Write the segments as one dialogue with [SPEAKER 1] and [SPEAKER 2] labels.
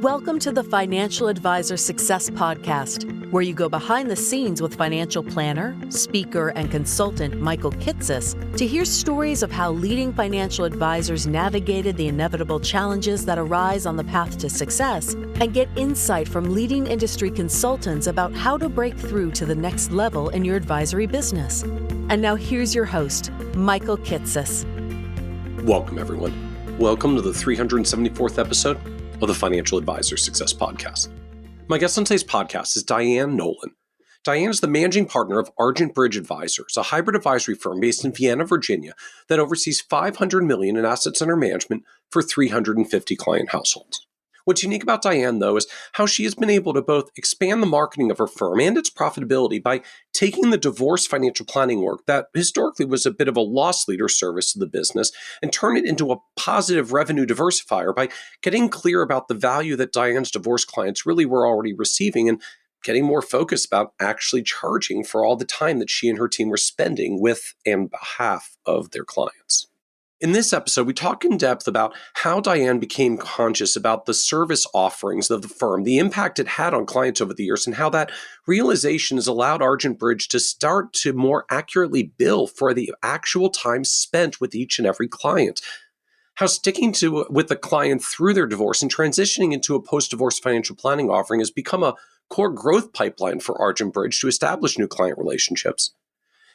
[SPEAKER 1] Welcome to the Financial Advisor Success Podcast, where you go behind the scenes with financial planner, speaker, and consultant Michael Kitces to hear stories of how leading financial advisors navigated the inevitable challenges that arise on the path to success and get insight from leading industry consultants about how to break through to the next level in your advisory business. And now here's your host, Michael Kitces.
[SPEAKER 2] Welcome, everyone. Welcome to the 374th episode of the Financial Advisor Success Podcast. My guest on today's podcast is Dianne Nolin. Dianne is the managing partner of Argent Bridge Advisors, a hybrid advisory firm based in Vienna, Virginia, that oversees $500 million in assets under management for 350 client households. What's unique about Dianne, though, is how she has been able to both expand the marketing of her firm and its profitability by taking the divorce financial planning work that historically was a bit of a loss leader service to the business and turn it into a positive revenue diversifier by getting clear about the value that Dianne's divorce clients really were already receiving and getting more focused about actually charging for all the time that she and her team were spending with and behalf of their clients. In this episode, we talk in depth about how Dianne became conscious about the service offerings of the firm, the impact it had on clients over the years, and how that realization has allowed Argent Bridge to start to more accurately bill for the actual time spent with each and every client. How sticking with the client through their divorce and transitioning into a post-divorce financial planning offering has become a core growth pipeline for Argent Bridge to establish new client relationships.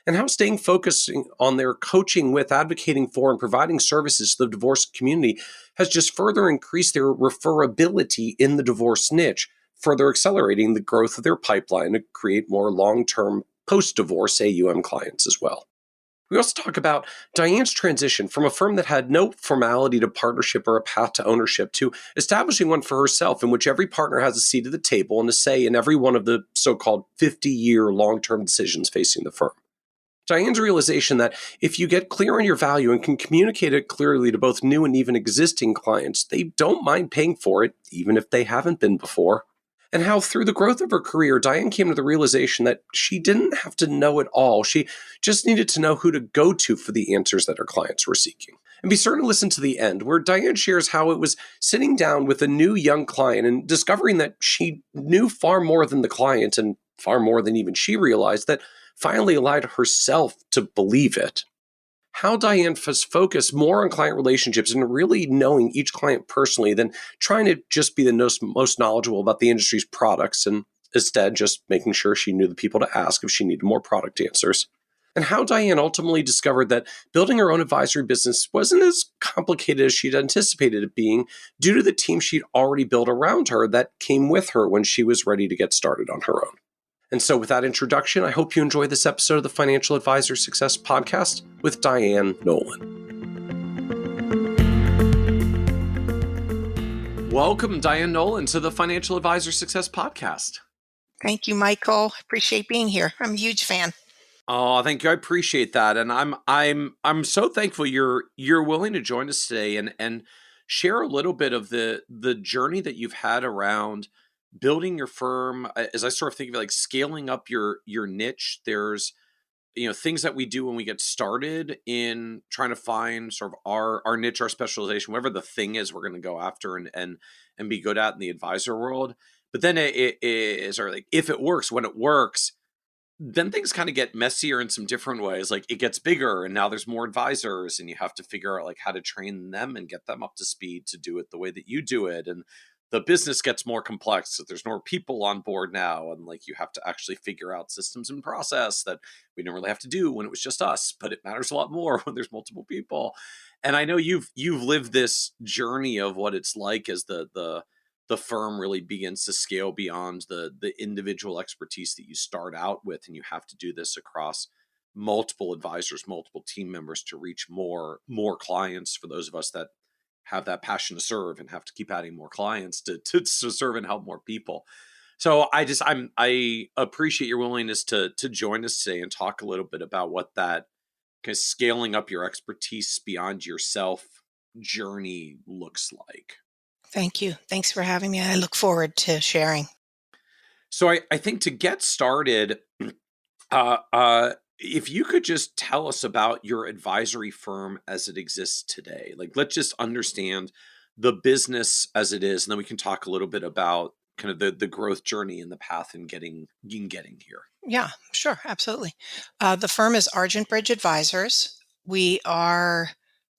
[SPEAKER 2] And how staying focused on their coaching with, advocating for, and providing services to the divorce community has just further increased their referability in the divorce niche, further accelerating the growth of their pipeline to create more long-term post-divorce AUM clients as well. We also talk about Dianne's transition from a firm that had no formality to partnership or a path to ownership to establishing one for herself in which every partner has a seat at the table and a say in every one of the so-called 50-year long-term decisions facing the firm. Dianne's realization that if you get clear on your value and can communicate it clearly to both new and even existing clients, they don't mind paying for it, even if they haven't been before. And how through the growth of her career, Dianne came to the realization that she didn't have to know it all. She just needed to know who to go to for the answers that her clients were seeking. And be certain to listen to the end, where Dianne shares how it was sitting down with a new young client and discovering that she knew far more than the client and far more than even she realized that finally allowed herself to believe it. How Dianne has focused more on client relationships and really knowing each client personally than trying to just be the most knowledgeable about the industry's products and instead just making sure she knew the people to ask if she needed more product answers. And how Dianne ultimately discovered that building her own advisory business wasn't as complicated as she'd anticipated it being due to the team she'd already built around her that came with her when she was ready to get started on her own. And so with that introduction, I hope you enjoy this episode of the Financial Advisor Success Podcast with Dianne Nolin. Welcome, Dianne Nolin, to the Financial Advisor Success Podcast.
[SPEAKER 3] Thank you, Michael. Appreciate being here. I'm a huge fan.
[SPEAKER 2] Oh, thank you. I appreciate that. And I'm so thankful you're willing to join us today and share a little bit of the journey that you've had around building your firm. As I sort of think of it, like scaling up your niche. There's things that we do when we get started in trying to find sort of our niche, our specialization, whatever the thing is we're going to go after and be good at in the advisor world. But then it is sort of like, if it works, when it works, then things kind of get messier in some different ways. Like it gets bigger and now there's more advisors and you have to figure out like how to train them and get them up to speed to do it the way that you do it. And the business gets more complex. So there's more people on board now. And like you have to actually figure out systems and process that we didn't really have to do when it was just us, but it matters a lot more when there's multiple people. And I know you've lived this journey of what it's like as the firm really begins to scale beyond the individual expertise that you start out with. And you have to do this across multiple advisors, multiple team members to reach more clients for those of us that have that passion to serve and have to keep adding more clients to serve and help more people. So I appreciate your willingness to join us today and talk a little bit about what that kind of scaling up your expertise beyond yourself journey looks like.
[SPEAKER 3] Thank you. Thanks for having me. I look forward to sharing.
[SPEAKER 2] So I think to get started, if you could just tell us about your advisory firm as it exists today. Like, let's just understand the business as it is, and then we can talk a little bit about kind of the growth journey and the path in getting here.
[SPEAKER 3] Yeah, sure. Absolutely. The firm is Argent Bridge Advisors. We are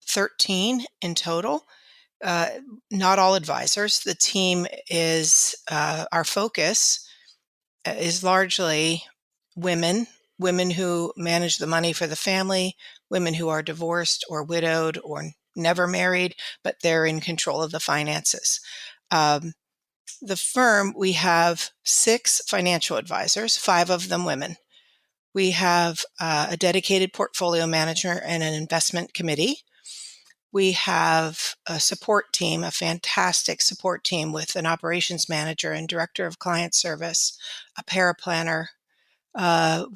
[SPEAKER 3] 13 in total. Uh, Not all advisors. The team is, our focus is largely women, women who manage the money for the family, women who are divorced or widowed or never married, but they're in control of the finances. Um, the firm, we have 6 financial advisors, 5 of them women. We have a dedicated portfolio manager and an investment committee. We have a support team, a fantastic support team with an operations manager and director of client service, a paraplanner. I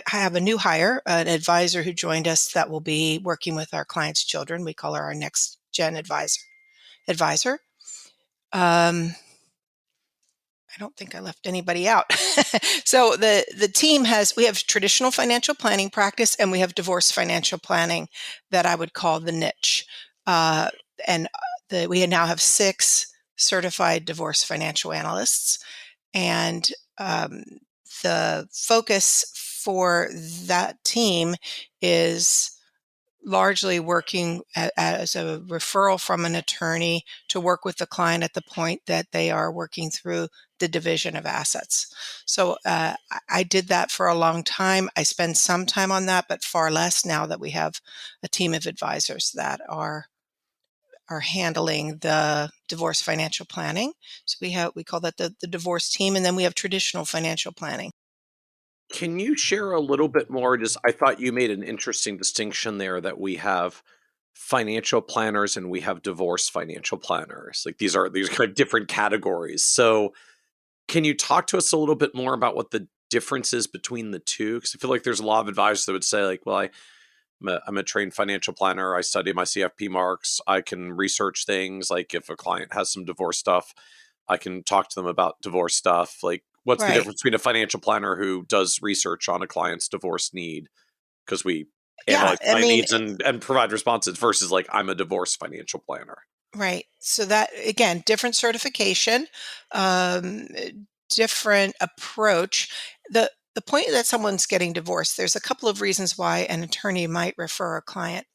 [SPEAKER 3] have a new hire, an advisor who joined us that will be working with our clients' children. We call her our next gen advisor. I don't think I left anybody out. So the team we have traditional financial planning practice, and we have divorce financial planning that I would call the niche. Uh, and we now have 6 certified divorce financial analysts, and the focus for that team is largely working as a referral from an attorney to work with the client at the point that they are working through the division of assets. So I did that for a long time. I spend some time on that, but far less now that we have a team of advisors that are handling the divorce financial planning. So we call that the divorce team, and then we have traditional financial planning.
[SPEAKER 2] Can you share a little bit more? Just, I thought you made an interesting distinction there that we have financial planners and we have divorce financial planners. Like these are kind of different categories. So can you talk to us a little bit more about what the difference is between the two? Because I feel like there's a lot of advisors that would say, like, well, I'm a trained financial planner. I study my CFP marks. I can research things. Like if a client has some divorce stuff, I can talk to them about divorce stuff. Like, what's the
[SPEAKER 3] Right.
[SPEAKER 2] difference between a financial planner who does research on a client's divorce need? Because we
[SPEAKER 3] Yeah.
[SPEAKER 2] analyze
[SPEAKER 3] I
[SPEAKER 2] client
[SPEAKER 3] mean,
[SPEAKER 2] needs and provide responses versus like I'm a divorce financial planner.
[SPEAKER 3] right. So that, again, different certification, um, different approach. The point that someone's getting divorced, there's a couple of reasons why an attorney might refer a client.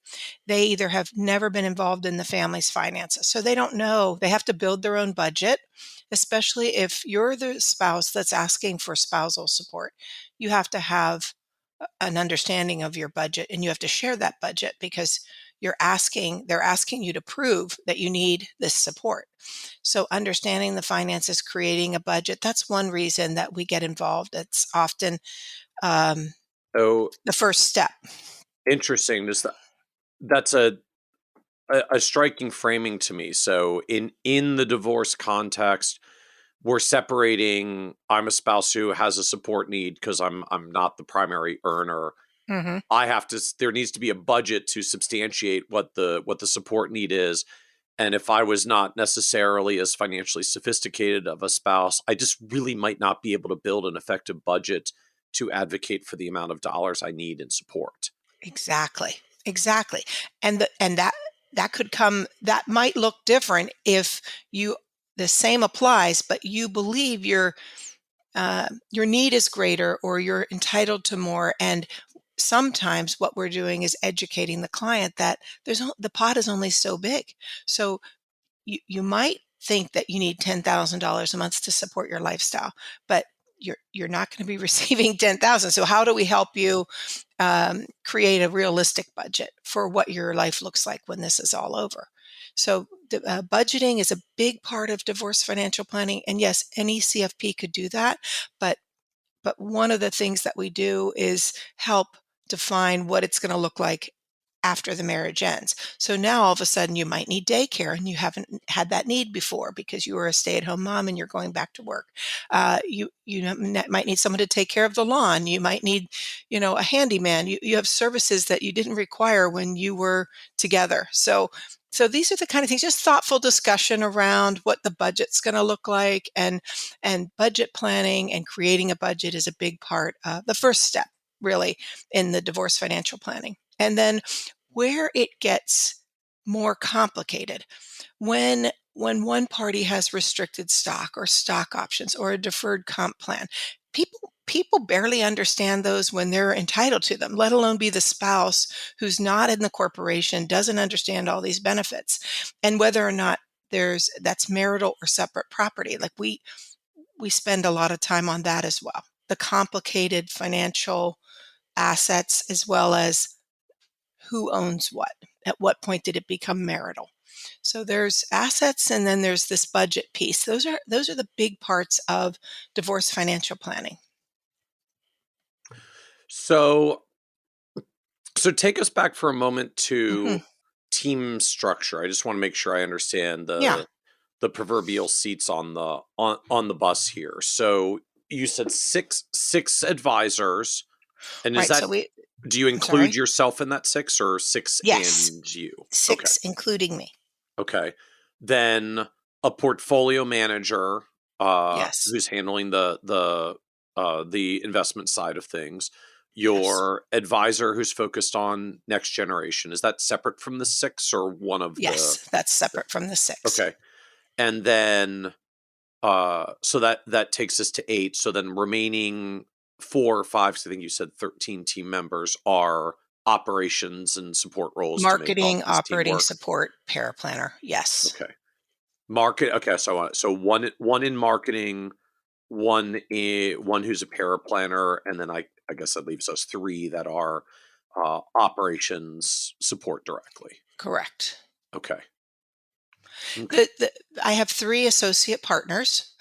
[SPEAKER 3] They either have never been involved in the family's finances, so they don't know. They have to build their own budget, especially if you're the spouse that's asking for spousal support. You have to have an understanding of your budget, and you have to share that budget because they're asking you to prove that you need this support. So understanding the finances, creating a budget, that's one reason that we get involved. It's often um,
[SPEAKER 2] So
[SPEAKER 3] the first step.
[SPEAKER 2] interesting. That's a striking framing to me. So in the divorce context, we're separating. I'm a spouse who has a support need because I'm not the primary earner.
[SPEAKER 3] Hmm.
[SPEAKER 2] There needs to be a budget to substantiate what the support need is. And if I was not necessarily as financially sophisticated of a spouse, I just really might not be able to build an effective budget to advocate for the amount of dollars I need in support.
[SPEAKER 3] Exactly. Exactly. And that could come, that might look different if the same applies, but you believe your need is greater or you're entitled to more. And sometimes what we're doing is educating the client that the pot is only so big. So you might think that you need $10,000 a month to support your lifestyle, but you're not going to be receiving 10,000. So how do we help you create a realistic budget for what your life looks like when this is all over? So budgeting is a big part of divorce financial planning, and yes, any CFP could do that, but one of the things that we do is help define what it's going to look like after the marriage ends. So now all of a sudden you might need daycare and you haven't had that need before because you were a stay-at-home mom and you're going back to work. Might need someone to take care of the lawn. You might need, a handyman. You have services that you didn't require when you were together. So these are the kind of things, just thoughtful discussion around what the budget's going to look like, and budget planning and creating a budget is a big part of the first step, really, in the divorce financial planning. And then where it gets more complicated. When one party has restricted stock or stock options or a deferred comp plan, people barely understand those when they're entitled to them, let alone be the spouse who's not in the corporation, doesn't understand all these benefits, and whether or not that's marital or separate property. Like we spend a lot of time on that as well. The complicated financial assets, as well as who owns what. At what point did it become marital? So there's assets, and then there's this budget piece. Those are the big parts of divorce financial planning.
[SPEAKER 2] So take us back for a moment
[SPEAKER 3] Hmm.
[SPEAKER 2] to team structure. I just want to make sure I understand
[SPEAKER 3] Yeah.
[SPEAKER 2] the proverbial seats on the bus here. So you said six advisors, and is
[SPEAKER 3] Right.
[SPEAKER 2] that,
[SPEAKER 3] So
[SPEAKER 2] do you
[SPEAKER 3] I'm
[SPEAKER 2] include
[SPEAKER 3] sorry.
[SPEAKER 2] yourself in that six, or six
[SPEAKER 3] Yes,
[SPEAKER 2] and you? Okay.
[SPEAKER 3] 6, including me.
[SPEAKER 2] Okay. Then a portfolio manager
[SPEAKER 3] Yes.
[SPEAKER 2] who's handling the investment side of things.
[SPEAKER 3] Yes.
[SPEAKER 2] Your advisor who's focused on next generation. Is that separate from the six, or one of the
[SPEAKER 3] Yes, that's separate from the 6.
[SPEAKER 2] Okay. And then so that takes us to 8. So then remaining 4 or 5, so I think you said 13 team members, are operations and support roles to make all
[SPEAKER 3] Marketing,
[SPEAKER 2] this team
[SPEAKER 3] operating
[SPEAKER 2] work.
[SPEAKER 3] support, paraplanner. Yes.
[SPEAKER 2] Okay. Okay, so one in marketing, one who's a paraplanner, and then I guess that leaves us 3 that are operations support directly.
[SPEAKER 3] Correct.
[SPEAKER 2] Okay. Okay.
[SPEAKER 3] I have 3 associate partners.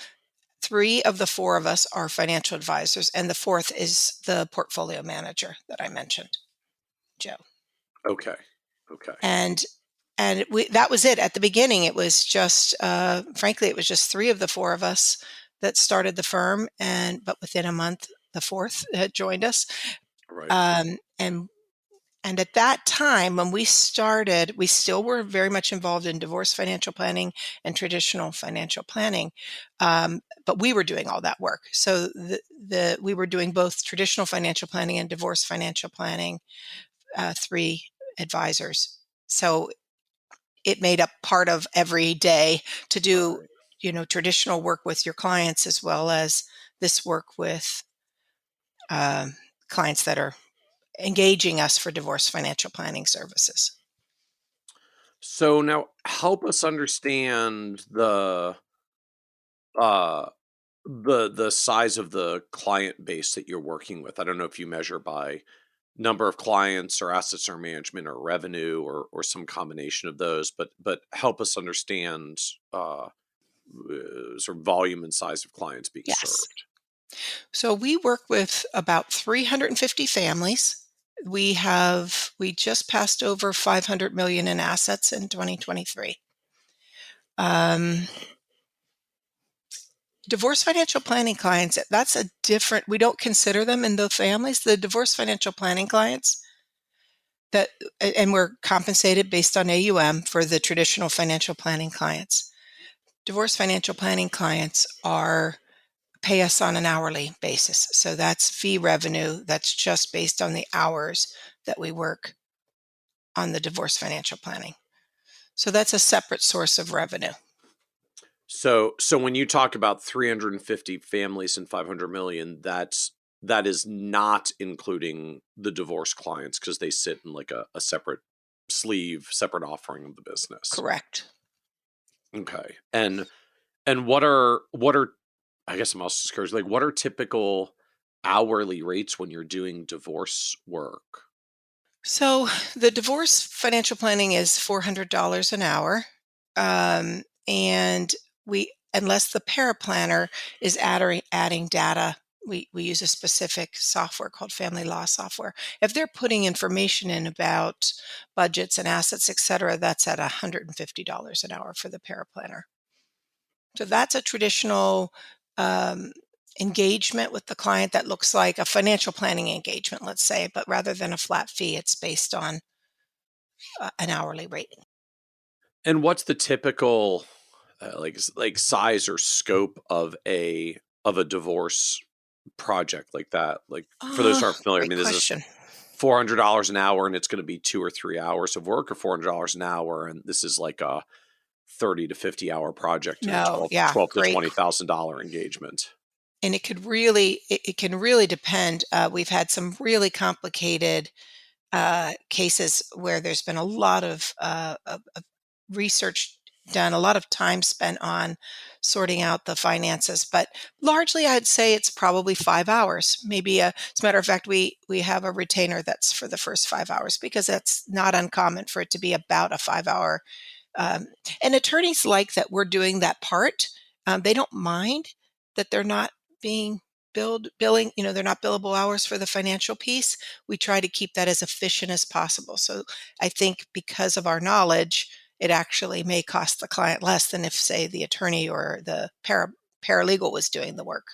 [SPEAKER 3] 3 of the 4 of us are financial advisors, and the 4th is the portfolio manager that I mentioned, Joe.
[SPEAKER 2] Okay. Okay.
[SPEAKER 3] And that was it. At the beginning, it was just, frankly, it was just 3 of the 4 of us that started the firm, but within a month, the 4th had joined us.
[SPEAKER 2] Right.
[SPEAKER 3] And at that time, when we started, we still were very much involved in divorce financial planning and traditional financial planning, but we were doing all that work. So we were doing both traditional financial planning and divorce financial planning, 3 advisors. So it made up part of every day to do,
[SPEAKER 2] Right.
[SPEAKER 3] traditional work with your clients, as well as this work with clients that are engaging us for divorce financial planning services.
[SPEAKER 2] So now help us understand uh the size of the client base that you're working with. I don't know if you measure by number of clients or assets or management or revenue, or some combination of those, but help us understand sort of volume and size of clients being
[SPEAKER 3] Yes.
[SPEAKER 2] served.
[SPEAKER 3] So we work with about 350 families. We just passed over 500 million in assets in 2023. Um, Divorce financial planning clients, we don't consider them in the families. The divorce financial planning clients and we're compensated based on AUM for the traditional financial planning clients. Divorce financial planning clients pay us on an hourly basis. So that's fee revenue. That's just based on the hours that we work on the divorce financial planning. So that's a separate source of revenue.
[SPEAKER 2] So when you talk about 350 families and 500 million, that is not including the divorce clients, because they sit in like a separate sleeve, separate offering of the business.
[SPEAKER 3] Correct.
[SPEAKER 2] Okay. And what are I guess I'm also just curious, like, what are typical hourly rates when you're doing divorce work?
[SPEAKER 3] So the divorce financial planning is $400 an hour. And unless the paraplanner is adding data, we use a specific software called family law software. If they're putting information in about budgets and assets, et cetera, that's at $150 an hour for the paraplanner. So that's a traditional engagement with the client that looks like a financial planning engagement, let's say, but rather than a flat fee, it's based on an hourly rate.
[SPEAKER 2] And what's the typical like size or scope of a divorce project like that? Like, for those who aren't familiar, I
[SPEAKER 3] Great
[SPEAKER 2] mean, this is
[SPEAKER 3] question.
[SPEAKER 2] $400 an hour and it's going to be 2 or 3 hours of work, or $400 an hour and this is like a 30 to 50 hour project and a
[SPEAKER 3] No, yeah,
[SPEAKER 2] twelve to
[SPEAKER 3] great.
[SPEAKER 2] $20,000 engagement.
[SPEAKER 3] And it can really depend. We've had some really complicated cases where there's been a lot of research done, a lot of time spent on sorting out the finances. But largely, I'd say it's probably 5 hours. Maybe, as a matter of fact, we have a retainer that's for the first 5 hours because that's not uncommon for it to be about a 5 hour. And attorneys like that we're doing that part. They don't mind that they're not being billing, they're not billable hours for the financial piece. We try to keep that as efficient as possible. So I think because of our knowledge, it actually may cost the client less than if, say, the attorney or the paralegal was doing the work.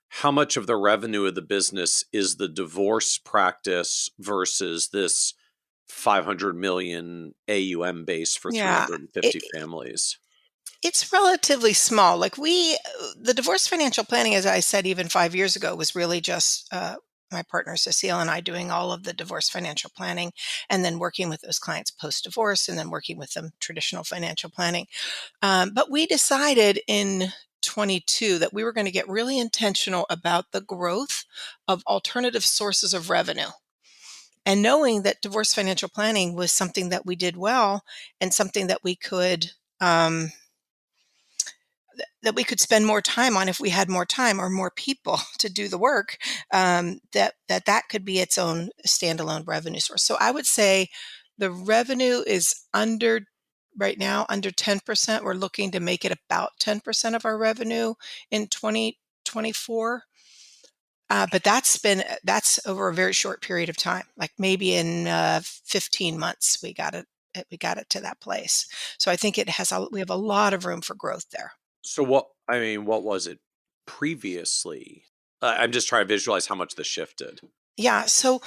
[SPEAKER 2] How much of the revenue of the business is the divorce practice versus this 500 million AUM base for
[SPEAKER 3] Yeah,
[SPEAKER 2] 350 families?
[SPEAKER 3] it's relatively small. Like the divorce financial planning, as I said, even 5 years ago, was really just my partner Cecile and I doing all of the divorce financial planning, and then working with those clients post divorce, and then working with them traditional financial planning. But we decided in 22 that we were going to get really intentional about the growth of alternative sources of revenue. And knowing that divorce financial planning was something that we did well and something that we could spend more time on if we had more time or more people to do the work, that could be its own standalone revenue source. So I would say the revenue is right now under 10%. We're looking to make it about 10% of our revenue in 2024. But that's over a very short period of time. Like maybe in 15 months, we got it to that place. So I think we have a lot of room for growth there.
[SPEAKER 2] So what was it previously? I'm just trying to visualize how much this shifted.
[SPEAKER 3] Yeah. So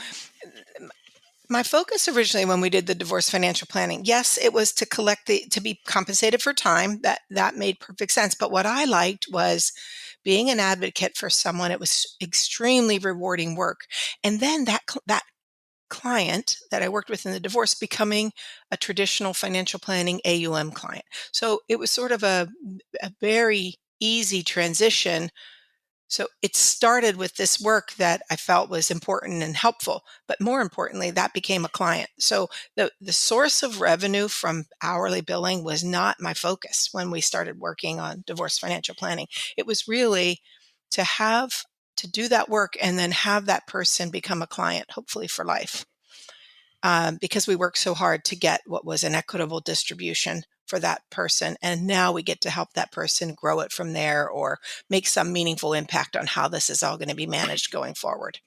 [SPEAKER 3] my focus originally when we did the divorce financial planning, yes, it was to be compensated for time. That made perfect sense. But what I liked was being an advocate for someone. It was extremely rewarding work. And then that client that I worked with in the divorce becoming a traditional financial planning AUM client. So it was sort of a very easy transition. So it started with this work that I felt was important and helpful, but more importantly, that became a client. So the source of revenue from hourly billing was not my focus when we started working on divorce financial planning. It was really to do that work and then have that person become a client, hopefully for life. Because we worked so hard to get what was an equitable distribution for that person. And now we get to help that person grow it from there or make some meaningful impact on how this is all going to be managed going forward.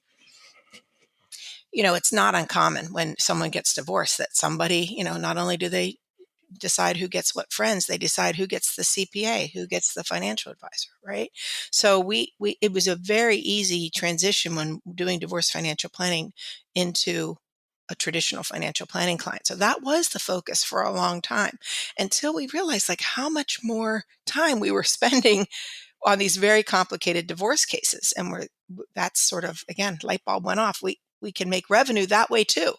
[SPEAKER 3] It's not uncommon when someone gets divorced that somebody, not only do they decide who gets what friends, they decide who gets the CPA, who gets the financial advisor, right? So it was a very easy transition when doing divorce financial planning into a traditional financial planning client. So that was the focus for a long time until we realized like how much more time we were spending on these very complicated divorce cases. And that's sort of, again, light bulb went off. We can make revenue that way too.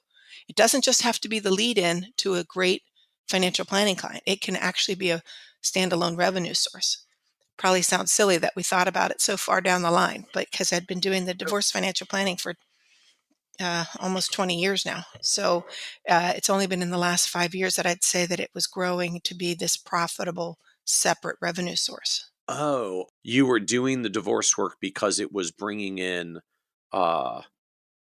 [SPEAKER 3] It doesn't just have to be the lead in to a great financial planning client. It can actually be a standalone revenue source. Probably sounds silly that we thought about it so far down the line, but because I'd been doing the divorce financial planning for almost 20 years now. So it's only been in the last 5 years that I'd say that it was growing to be this profitable separate revenue source.
[SPEAKER 2] Oh, you were doing the divorce work because it was bringing in,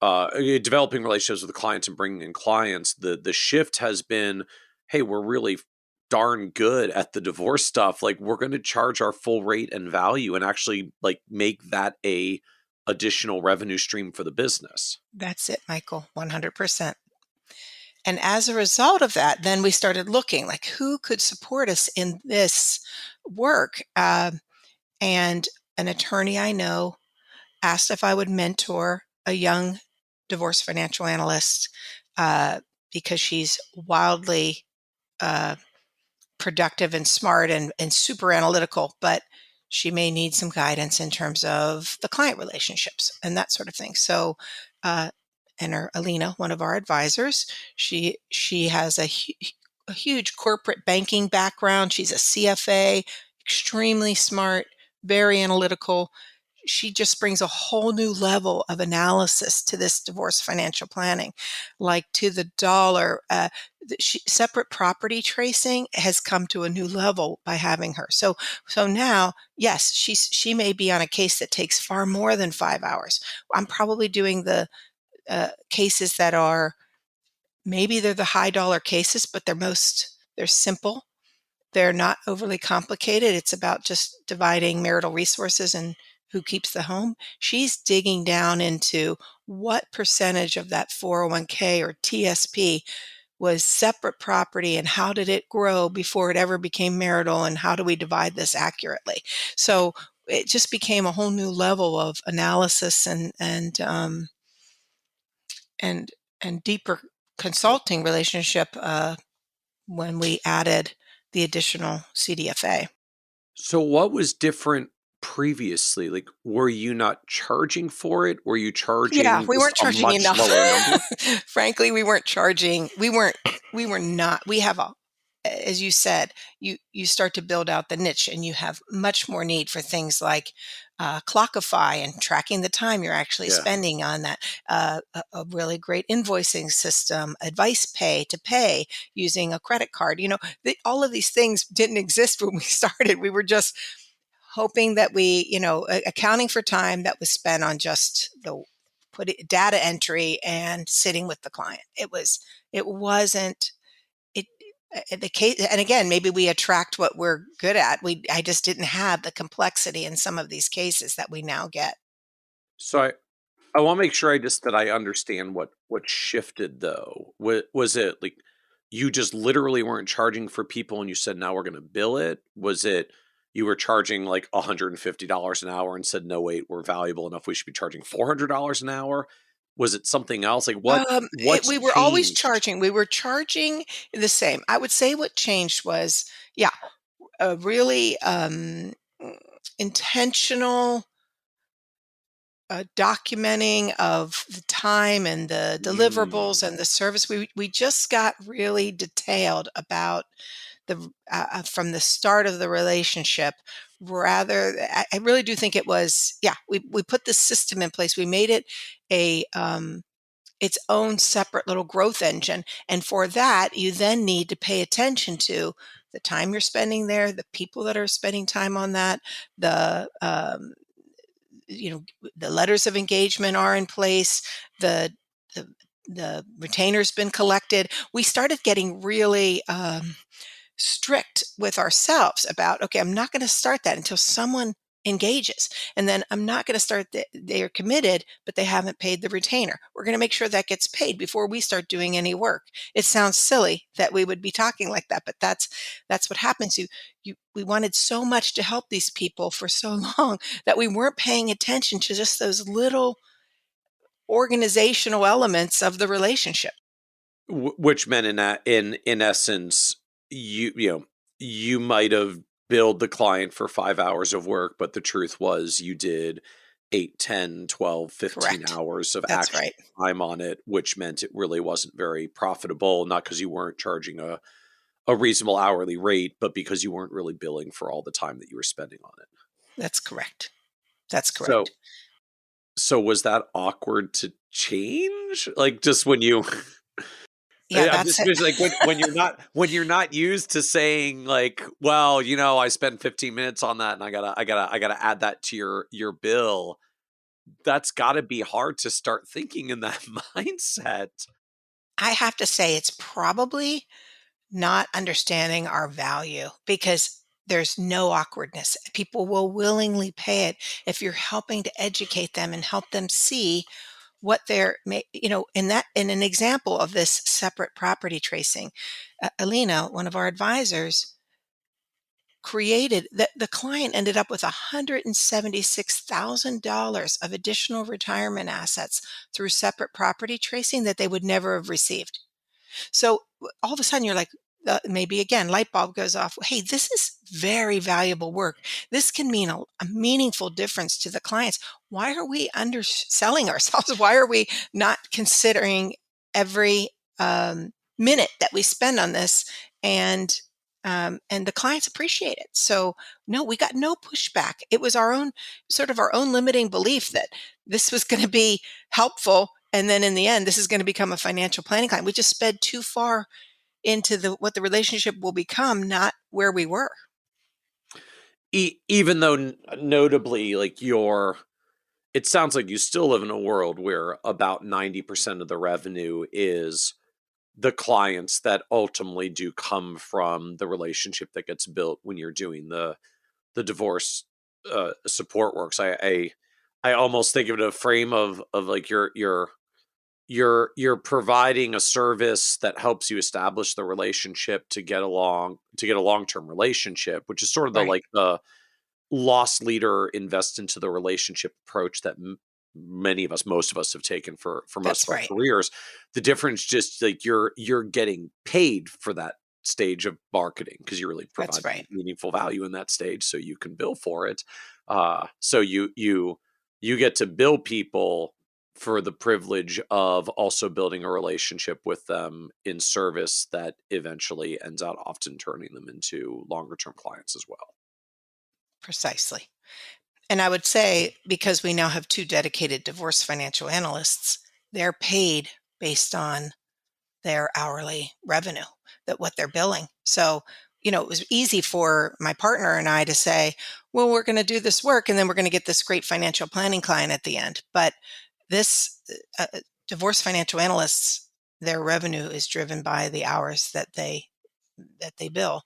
[SPEAKER 2] developing relationships with the clients and bringing in clients. The shift has been, hey, we're really darn good at the divorce stuff. Like we're going to charge our full rate and value and actually like make that a additional revenue stream for the business.
[SPEAKER 3] That's it, Michael, 100%. And as a result of that, then we started looking like who could support us in this work. And an attorney I know asked if I would mentor a young divorce financial analyst because she's wildly productive and smart and super analytical, but she may need some guidance in terms of the client relationships and that sort of thing. So enter Alina, one of our advisors. She has a huge corporate banking background. She's a CFA, extremely smart, very analytical. She just brings a whole new level of analysis to this divorce financial planning, like to the dollar. Separate property tracing has come to a new level by having her. So now, yes, she may be on a case that takes far more than 5 hours. I'm probably doing the cases that are, maybe they're the high dollar cases, but they're simple. They're not overly complicated. It's about just dividing marital resources and who keeps the home. She's digging down into what percentage of that 401k or TSP was separate property and how did it grow before it ever became marital, and how do we divide this accurately? So it just became a whole new level of analysis and deeper consulting relationship when we added the additional CDFA.
[SPEAKER 2] So what was different previously? Like, were you not charging for it? Were you
[SPEAKER 3] Yeah,
[SPEAKER 2] charging
[SPEAKER 3] we
[SPEAKER 2] just
[SPEAKER 3] weren't
[SPEAKER 2] a
[SPEAKER 3] charging
[SPEAKER 2] much
[SPEAKER 3] enough.
[SPEAKER 2] lower number?
[SPEAKER 3] Frankly, we weren't charging. We were not. We have as you said, you start to build out the niche, and you have much more need for things like Clockify and tracking the time you're actually
[SPEAKER 2] Yeah.
[SPEAKER 3] spending on that. A really great invoicing system, advice pay to pay using a credit card. All of these things didn't exist when we started. We were just hoping that accounting for time that was spent on just data entry and sitting with the client. It wasn't it the case. And again, maybe we attract what we're good at. I just didn't have the complexity in some of these cases that we now get.
[SPEAKER 2] So I want to make sure that I understand what shifted though. Was it like you just literally weren't charging for people and you said now we're going to bill it? Was it you were charging like $150 an hour and said no wait, we're valuable enough, we should be charging $400 an hour? Was it something else? Like what's
[SPEAKER 3] We were always
[SPEAKER 2] changed?
[SPEAKER 3] charging. We were charging the same. I would say what changed was, yeah, a really intentional documenting of the time and the deliverables
[SPEAKER 2] Mm.
[SPEAKER 3] and the service. We just got really detailed about from the start of the relationship. Rather, I really do think it was, yeah, we put this system in place. We made it a its own separate little growth engine, and for that, you then need to pay attention to the time you're spending there, the people that are spending time on that, the the letters of engagement are in place, the the, the retainer's been collected. We started getting really strict with ourselves about, okay, I'm not going to start that until someone engages, and then I'm not going to start that they are committed but they haven't paid the retainer. We're going to make sure that gets paid before we start doing any work. It sounds silly that we would be talking like that, but that's what happens. We wanted so much to help these people for so long that we weren't paying attention to just those little organizational elements of the relationship.
[SPEAKER 2] Which meant in essence, you might have billed the client for 5 hours of work, but the truth was you did 8, 10, 12, 15
[SPEAKER 3] Correct.
[SPEAKER 2] hours of
[SPEAKER 3] That's
[SPEAKER 2] actual
[SPEAKER 3] right.
[SPEAKER 2] time on it, which meant it really wasn't very profitable, not because you weren't charging a reasonable hourly rate, but because you weren't really billing for all the time that you were spending on it.
[SPEAKER 3] That's correct. That's
[SPEAKER 2] So,
[SPEAKER 3] correct.
[SPEAKER 2] was that awkward to change? Like just when you
[SPEAKER 3] Yeah,
[SPEAKER 2] I'm
[SPEAKER 3] that's
[SPEAKER 2] just
[SPEAKER 3] it.
[SPEAKER 2] like when you're not used to saying like, well, I spent 15 minutes on that and I gotta add that to your bill. That's gotta be hard to start thinking in that mindset.
[SPEAKER 3] I have to say it's probably not understanding our value, because there's no awkwardness. People will willingly pay it if you're helping to educate them and help them see what in an example of this separate property tracing. Alina, one of our advisors, created that the client ended up with $176,000 of additional retirement assets through separate property tracing that they would never have received. So all of a sudden you're like, maybe again, light bulb goes off. Hey, this is very valuable work. This can mean a meaningful difference to the clients. Why are we underselling ourselves? Why are we not considering every minute that we spend on this? And the clients appreciate it. So no, we got no pushback. It was our own limiting belief that this was going to be helpful. And then in the end, this is going to become a financial planning client. We just sped too far into what the relationship will become, not where we were.
[SPEAKER 2] Even though notably, like it sounds like you still live in a world where about 90% of the revenue is the clients that ultimately do come from the relationship that gets built when you're doing the divorce support works. I almost think of it a frame of like you're providing a service that helps you establish the relationship to get a long-term relationship, which is sort of
[SPEAKER 3] Right.
[SPEAKER 2] the loss leader invest into the relationship approach that most of us have taken for most
[SPEAKER 3] That's
[SPEAKER 2] of our
[SPEAKER 3] right.
[SPEAKER 2] careers. The difference just like you're getting paid for that stage of marketing because you really
[SPEAKER 3] That's
[SPEAKER 2] provide
[SPEAKER 3] right.
[SPEAKER 2] meaningful value in that stage, so you can bill for it. So you get to bill people for the privilege of also building a relationship with them in service that eventually ends out often turning them into longer term clients as well.
[SPEAKER 3] Precisely. And I would say, because we now have two dedicated divorce financial analysts, they're paid based on their hourly revenue, that what they're billing. So, it was easy for my partner and I to say, well, we're going to do this work and then we're going to get this great financial planning client at the end. But this divorce financial analysts, their revenue is driven by the hours that they bill,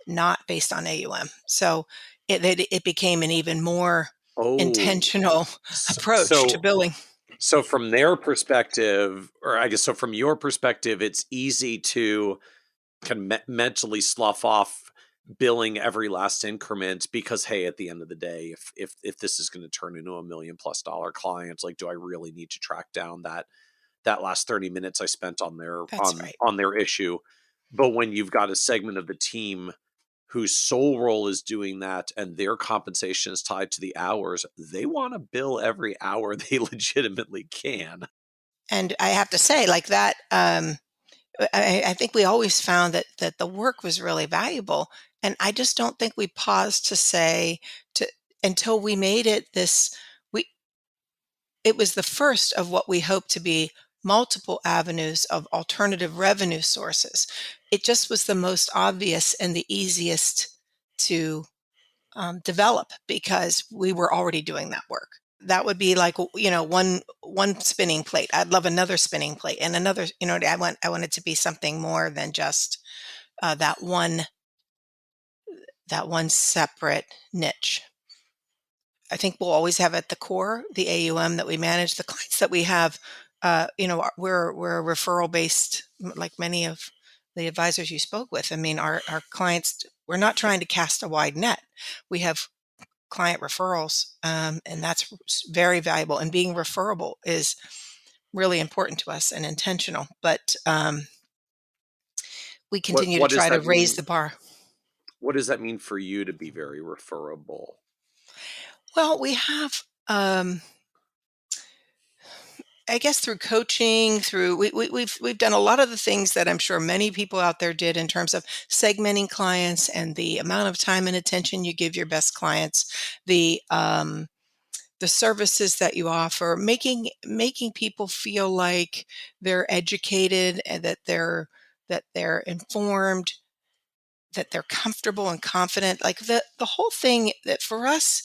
[SPEAKER 3] not based on AUM. So it became an even more
[SPEAKER 2] Oh,
[SPEAKER 3] intentional approach to
[SPEAKER 2] so
[SPEAKER 3] billing.
[SPEAKER 2] so from their perspective, or I guess so from your perspective, it's easy to kind of mentally slough off billing every last increment because hey, at the end of the day, if this is going to turn into $1 million+ client, like do I really need to track down that last 30 minutes I spent on their
[SPEAKER 3] That's right.
[SPEAKER 2] on their issue? But when you've got a segment of the team whose sole role is doing that and their compensation is tied to the hours, they want to bill every hour they legitimately can.
[SPEAKER 3] And I have to say, like that, I think we always found that the work was really valuable, and I just don't think we paused to say to until we made it this. We It was the first of what we hope to be multiple avenues of alternative revenue sources. It just was the most obvious and the easiest to develop because we were already doing that work. That would be like, one spinning plate. I'd love another spinning plate and another. I want it to be something more than just that one separate niche. I think we'll always have at the core the AUM that we manage. The clients that we have, we're referral based, like many of the advisors you spoke with. I mean, our clients, we're not trying to cast a wide net. We have client referrals, and that's very valuable. And being referable is really important to us and intentional. But we continue to
[SPEAKER 2] What does
[SPEAKER 3] try to
[SPEAKER 2] that
[SPEAKER 3] raise
[SPEAKER 2] mean?
[SPEAKER 3] the bar.
[SPEAKER 2] What does that mean for you to be very referable?
[SPEAKER 3] Well, we have. I guess through coaching, we've done a lot of the things that I'm sure many people out there did in terms of segmenting clients and the amount of time and attention you give your best clients, the services that you offer, making people feel like they're educated and that they're informed, that they're comfortable and confident. Like the whole thing, that for us,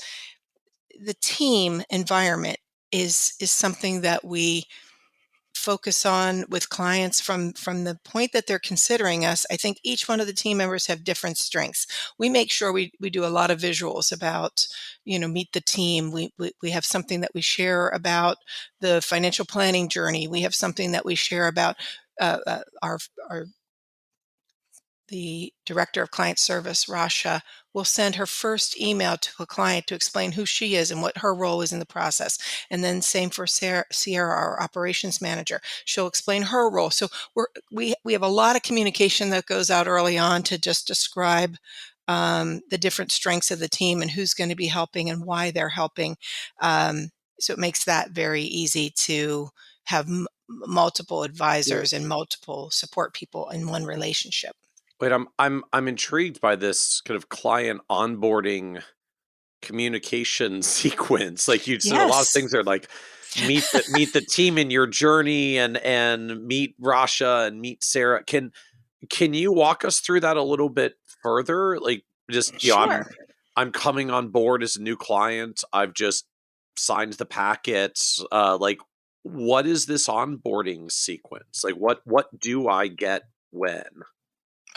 [SPEAKER 3] the team environment is something that we focus on with clients from the point that they're considering us. I think each one of the team members have different strengths. We make sure we do a lot of visuals about, meet the team. We have something that we share about the financial planning journey. We have something that we share about our the director of client service, Rasha, will send her first email to a client to explain who she is and what her role is in the process. And then same for Sierra, our operations manager. She'll explain her role. So we have a lot of communication that goes out early on to just describe the different strengths of the team and who's going to be helping and why they're helping. So it makes that very easy to have multiple advisors and multiple support people in one relationship.
[SPEAKER 2] Wait, I'm intrigued by this kind of client onboarding communication sequence. Like you said, a lot of
[SPEAKER 3] Yes.
[SPEAKER 2] things are like meet the team in your journey and meet Rasha and meet Sarah. Can you walk us through that a little bit further? Like just
[SPEAKER 3] Sure.
[SPEAKER 2] I'm coming on board as a new client. I've just signed the packets. Like what is this onboarding sequence? Like what do I get when?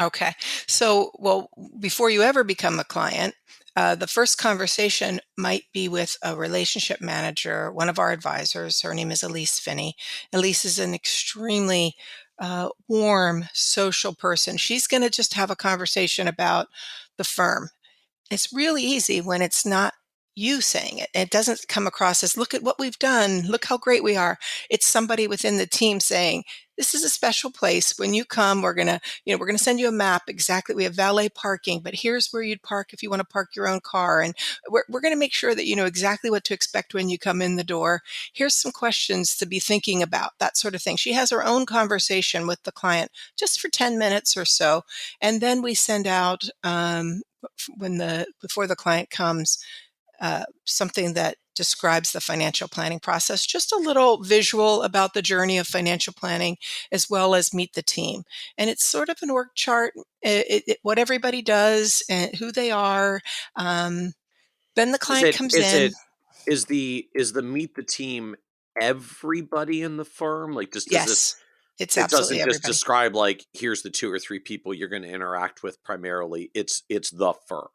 [SPEAKER 3] Okay. So, well, before you ever become a client, the first conversation might be with a relationship manager, one of our advisors. Her name is Elise Finney. Elise is an extremely warm, social person. She's going to just have a conversation about the firm. It's really easy when it's not you saying it. It doesn't come across as, look at what we've done. Look how great we are. It's somebody within the team saying, this is a special place. When you come, we're going to, we're going to send you a map. Exactly. We have valet parking, but here's where you'd park if you want to park your own car. And we're going to make sure that you know exactly what to expect when you come in the door. Here's some questions to be thinking about, that sort of thing. She has her own conversation with the client just for 10 minutes or so. And then we send out, before the client comes, something that describes the financial planning process, just a little visual about the journey of financial planning, as well as meet the team. And it's sort of an org chart, what everybody does and who they are. Then the
[SPEAKER 2] Is
[SPEAKER 3] client
[SPEAKER 2] it
[SPEAKER 3] comes
[SPEAKER 2] is
[SPEAKER 3] in.
[SPEAKER 2] it is the meet the team everybody in the firm? Like just does this
[SPEAKER 3] Yes, it's
[SPEAKER 2] it
[SPEAKER 3] absolutely
[SPEAKER 2] doesn't just
[SPEAKER 3] everybody.
[SPEAKER 2] describe like here's the 2 or 3 people you're going to interact with primarily. It's the firm.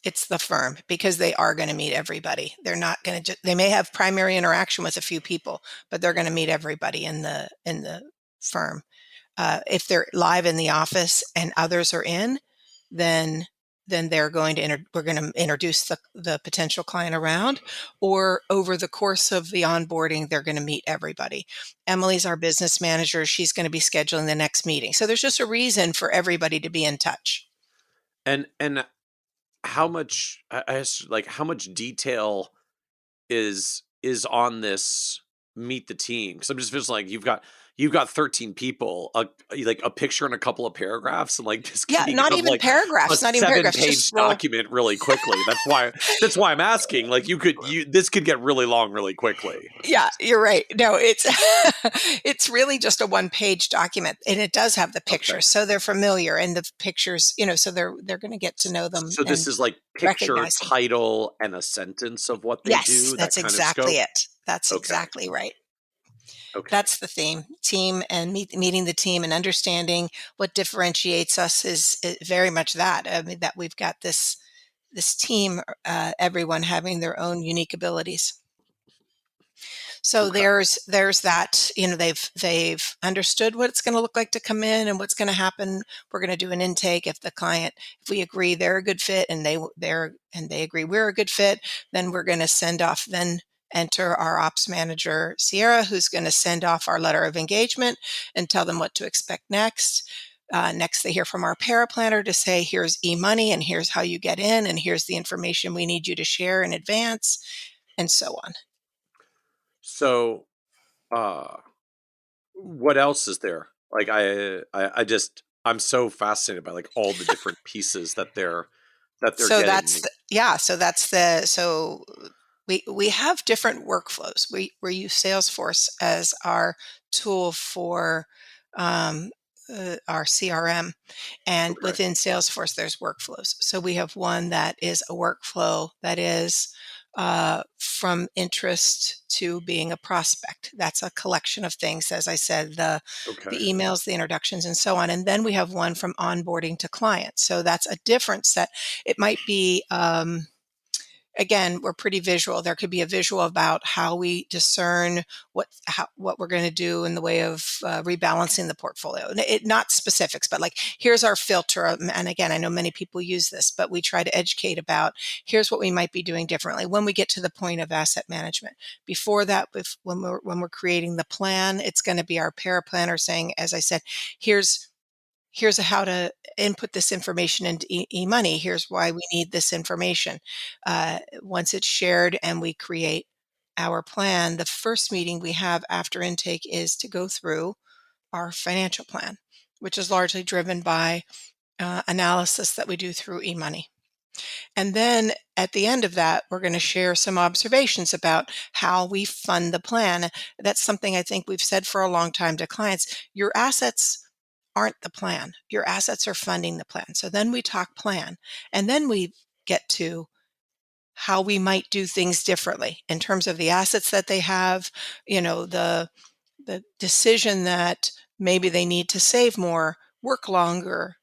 [SPEAKER 3] It's the firm because they are going to meet everybody. They're not going to they may have primary interaction with a few people, but they're going to meet everybody in the firm. If they're live in the office and others are in, then they're going to we're going to introduce the potential client around, or over the course of the onboarding, they're going to meet everybody. Emily's our business manager. She's going to be scheduling the next meeting. So there's just a reason for everybody to be in touch.
[SPEAKER 2] And how much like how much detail is on this meet the team? Because I'm just feels like you've got 13 people, like a picture and a couple of paragraphs, and like this could
[SPEAKER 3] Yeah, not
[SPEAKER 2] become
[SPEAKER 3] even
[SPEAKER 2] like a
[SPEAKER 3] paragraphs, not even paragraphs, just
[SPEAKER 2] 7-page
[SPEAKER 3] roll.
[SPEAKER 2] document really quickly. That's why I'm asking. Like this could get really long really quickly.
[SPEAKER 3] Yeah, you're right. No, it's it's really just a one-page document, and it does have the
[SPEAKER 2] Okay.
[SPEAKER 3] pictures, so they're familiar, and the pictures, so they're going to get to know them
[SPEAKER 2] So this
[SPEAKER 3] and
[SPEAKER 2] is like picture,
[SPEAKER 3] recognize them.
[SPEAKER 2] title, and a sentence of what they
[SPEAKER 3] Yes,
[SPEAKER 2] do, that
[SPEAKER 3] that's
[SPEAKER 2] kind of
[SPEAKER 3] exactly
[SPEAKER 2] scope?
[SPEAKER 3] it. That's
[SPEAKER 2] Okay.
[SPEAKER 3] exactly right.
[SPEAKER 2] Okay.
[SPEAKER 3] That's the theme. Team and meeting the team and understanding what differentiates us is very much that. I mean, that we've got this team, everyone having their own unique abilities. So
[SPEAKER 2] Okay.
[SPEAKER 3] there's that, they've understood what it's going to look like to come in and what's going to happen. We're going to do an intake. If we agree they're a good fit and they agree we're a good fit, then we're going to enter our ops manager, Sierra, who's going to send off our letter of engagement and tell them what to expect next. Next, they hear from our paraplanner to say, here's e-money and here's how you get in and here's the information we need you to share in advance, and so on.
[SPEAKER 2] So, uh, what else is there? Like I just I'm so fascinated by like all the different pieces that they're
[SPEAKER 3] So
[SPEAKER 2] getting.
[SPEAKER 3] that's
[SPEAKER 2] Like,
[SPEAKER 3] yeah. So we have different workflows. We use Salesforce as our tool for um, our CRM, and
[SPEAKER 2] okay.
[SPEAKER 3] within Salesforce there's workflows. So we have one that is a workflow that is from interest to being a prospect. That's a collection of things, as I said, the
[SPEAKER 2] Okay.
[SPEAKER 3] emails, the introductions, and so on. And then we have one from onboarding to client. So that's a different set. It might be again, we're pretty visual. There could be a visual about how we discern what we're going to do in the way of rebalancing the portfolio. Not specifics, but like, here's our filter. And again, I know many people use this, but we try to educate about here's what we might be doing differently when we get to the point of asset management. Before that, when we're creating the plan, it's going to be our paraplanner saying, as I said, here's how to input this information into e-money. Here's why we need this information. Once it's shared and we create our plan, the first meeting we have after intake is to go through our financial plan, which is largely driven by analysis that we do through e-money. And then at the end of that, we're going to share some observations about how we fund the plan. That's something I think we've said for a long time to clients. Your assets aren't the plan. Your assets are funding the plan. So then we talk plan, and then we get to how we might do things differently in terms of the assets that they have, the decision that maybe they need to save more, work longer,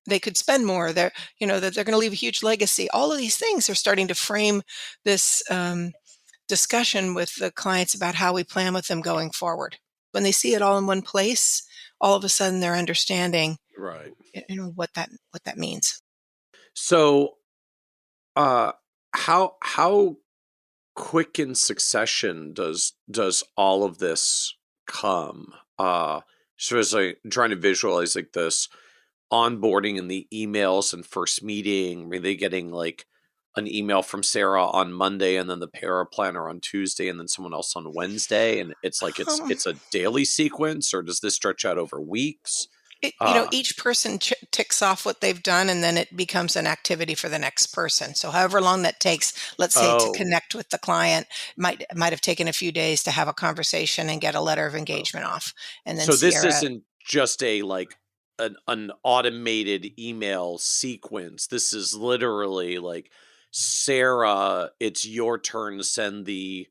[SPEAKER 3] they could spend more, that they're going to leave a huge legacy. All of these things are starting to frame this discussion with the clients about how we plan with them going forward. When they see it all in one place, all of a sudden they're understanding,
[SPEAKER 2] Right.
[SPEAKER 3] what that means.
[SPEAKER 2] So, how quick in succession does all of this come? So as I'm trying to visualize like this onboarding and the emails and first meeting, are they getting like an email from Sarah on Monday and then the paraplanner on Tuesday and then someone else on Wednesday? And it's like
[SPEAKER 3] Um,
[SPEAKER 2] it's a daily sequence, or does this stretch out over weeks? Uh
[SPEAKER 3] each person ticks off what they've done, and then it becomes an activity for the next person. So however long that takes, let's say to
[SPEAKER 2] oh,
[SPEAKER 3] connect with the client, might have taken a few days to have a conversation and get a letter of
[SPEAKER 2] oh.
[SPEAKER 3] engagement off, and then
[SPEAKER 2] So this
[SPEAKER 3] Sierra.
[SPEAKER 2] isn't just a like an automated email sequence. This is literally like, Sarah, it's your turn to send the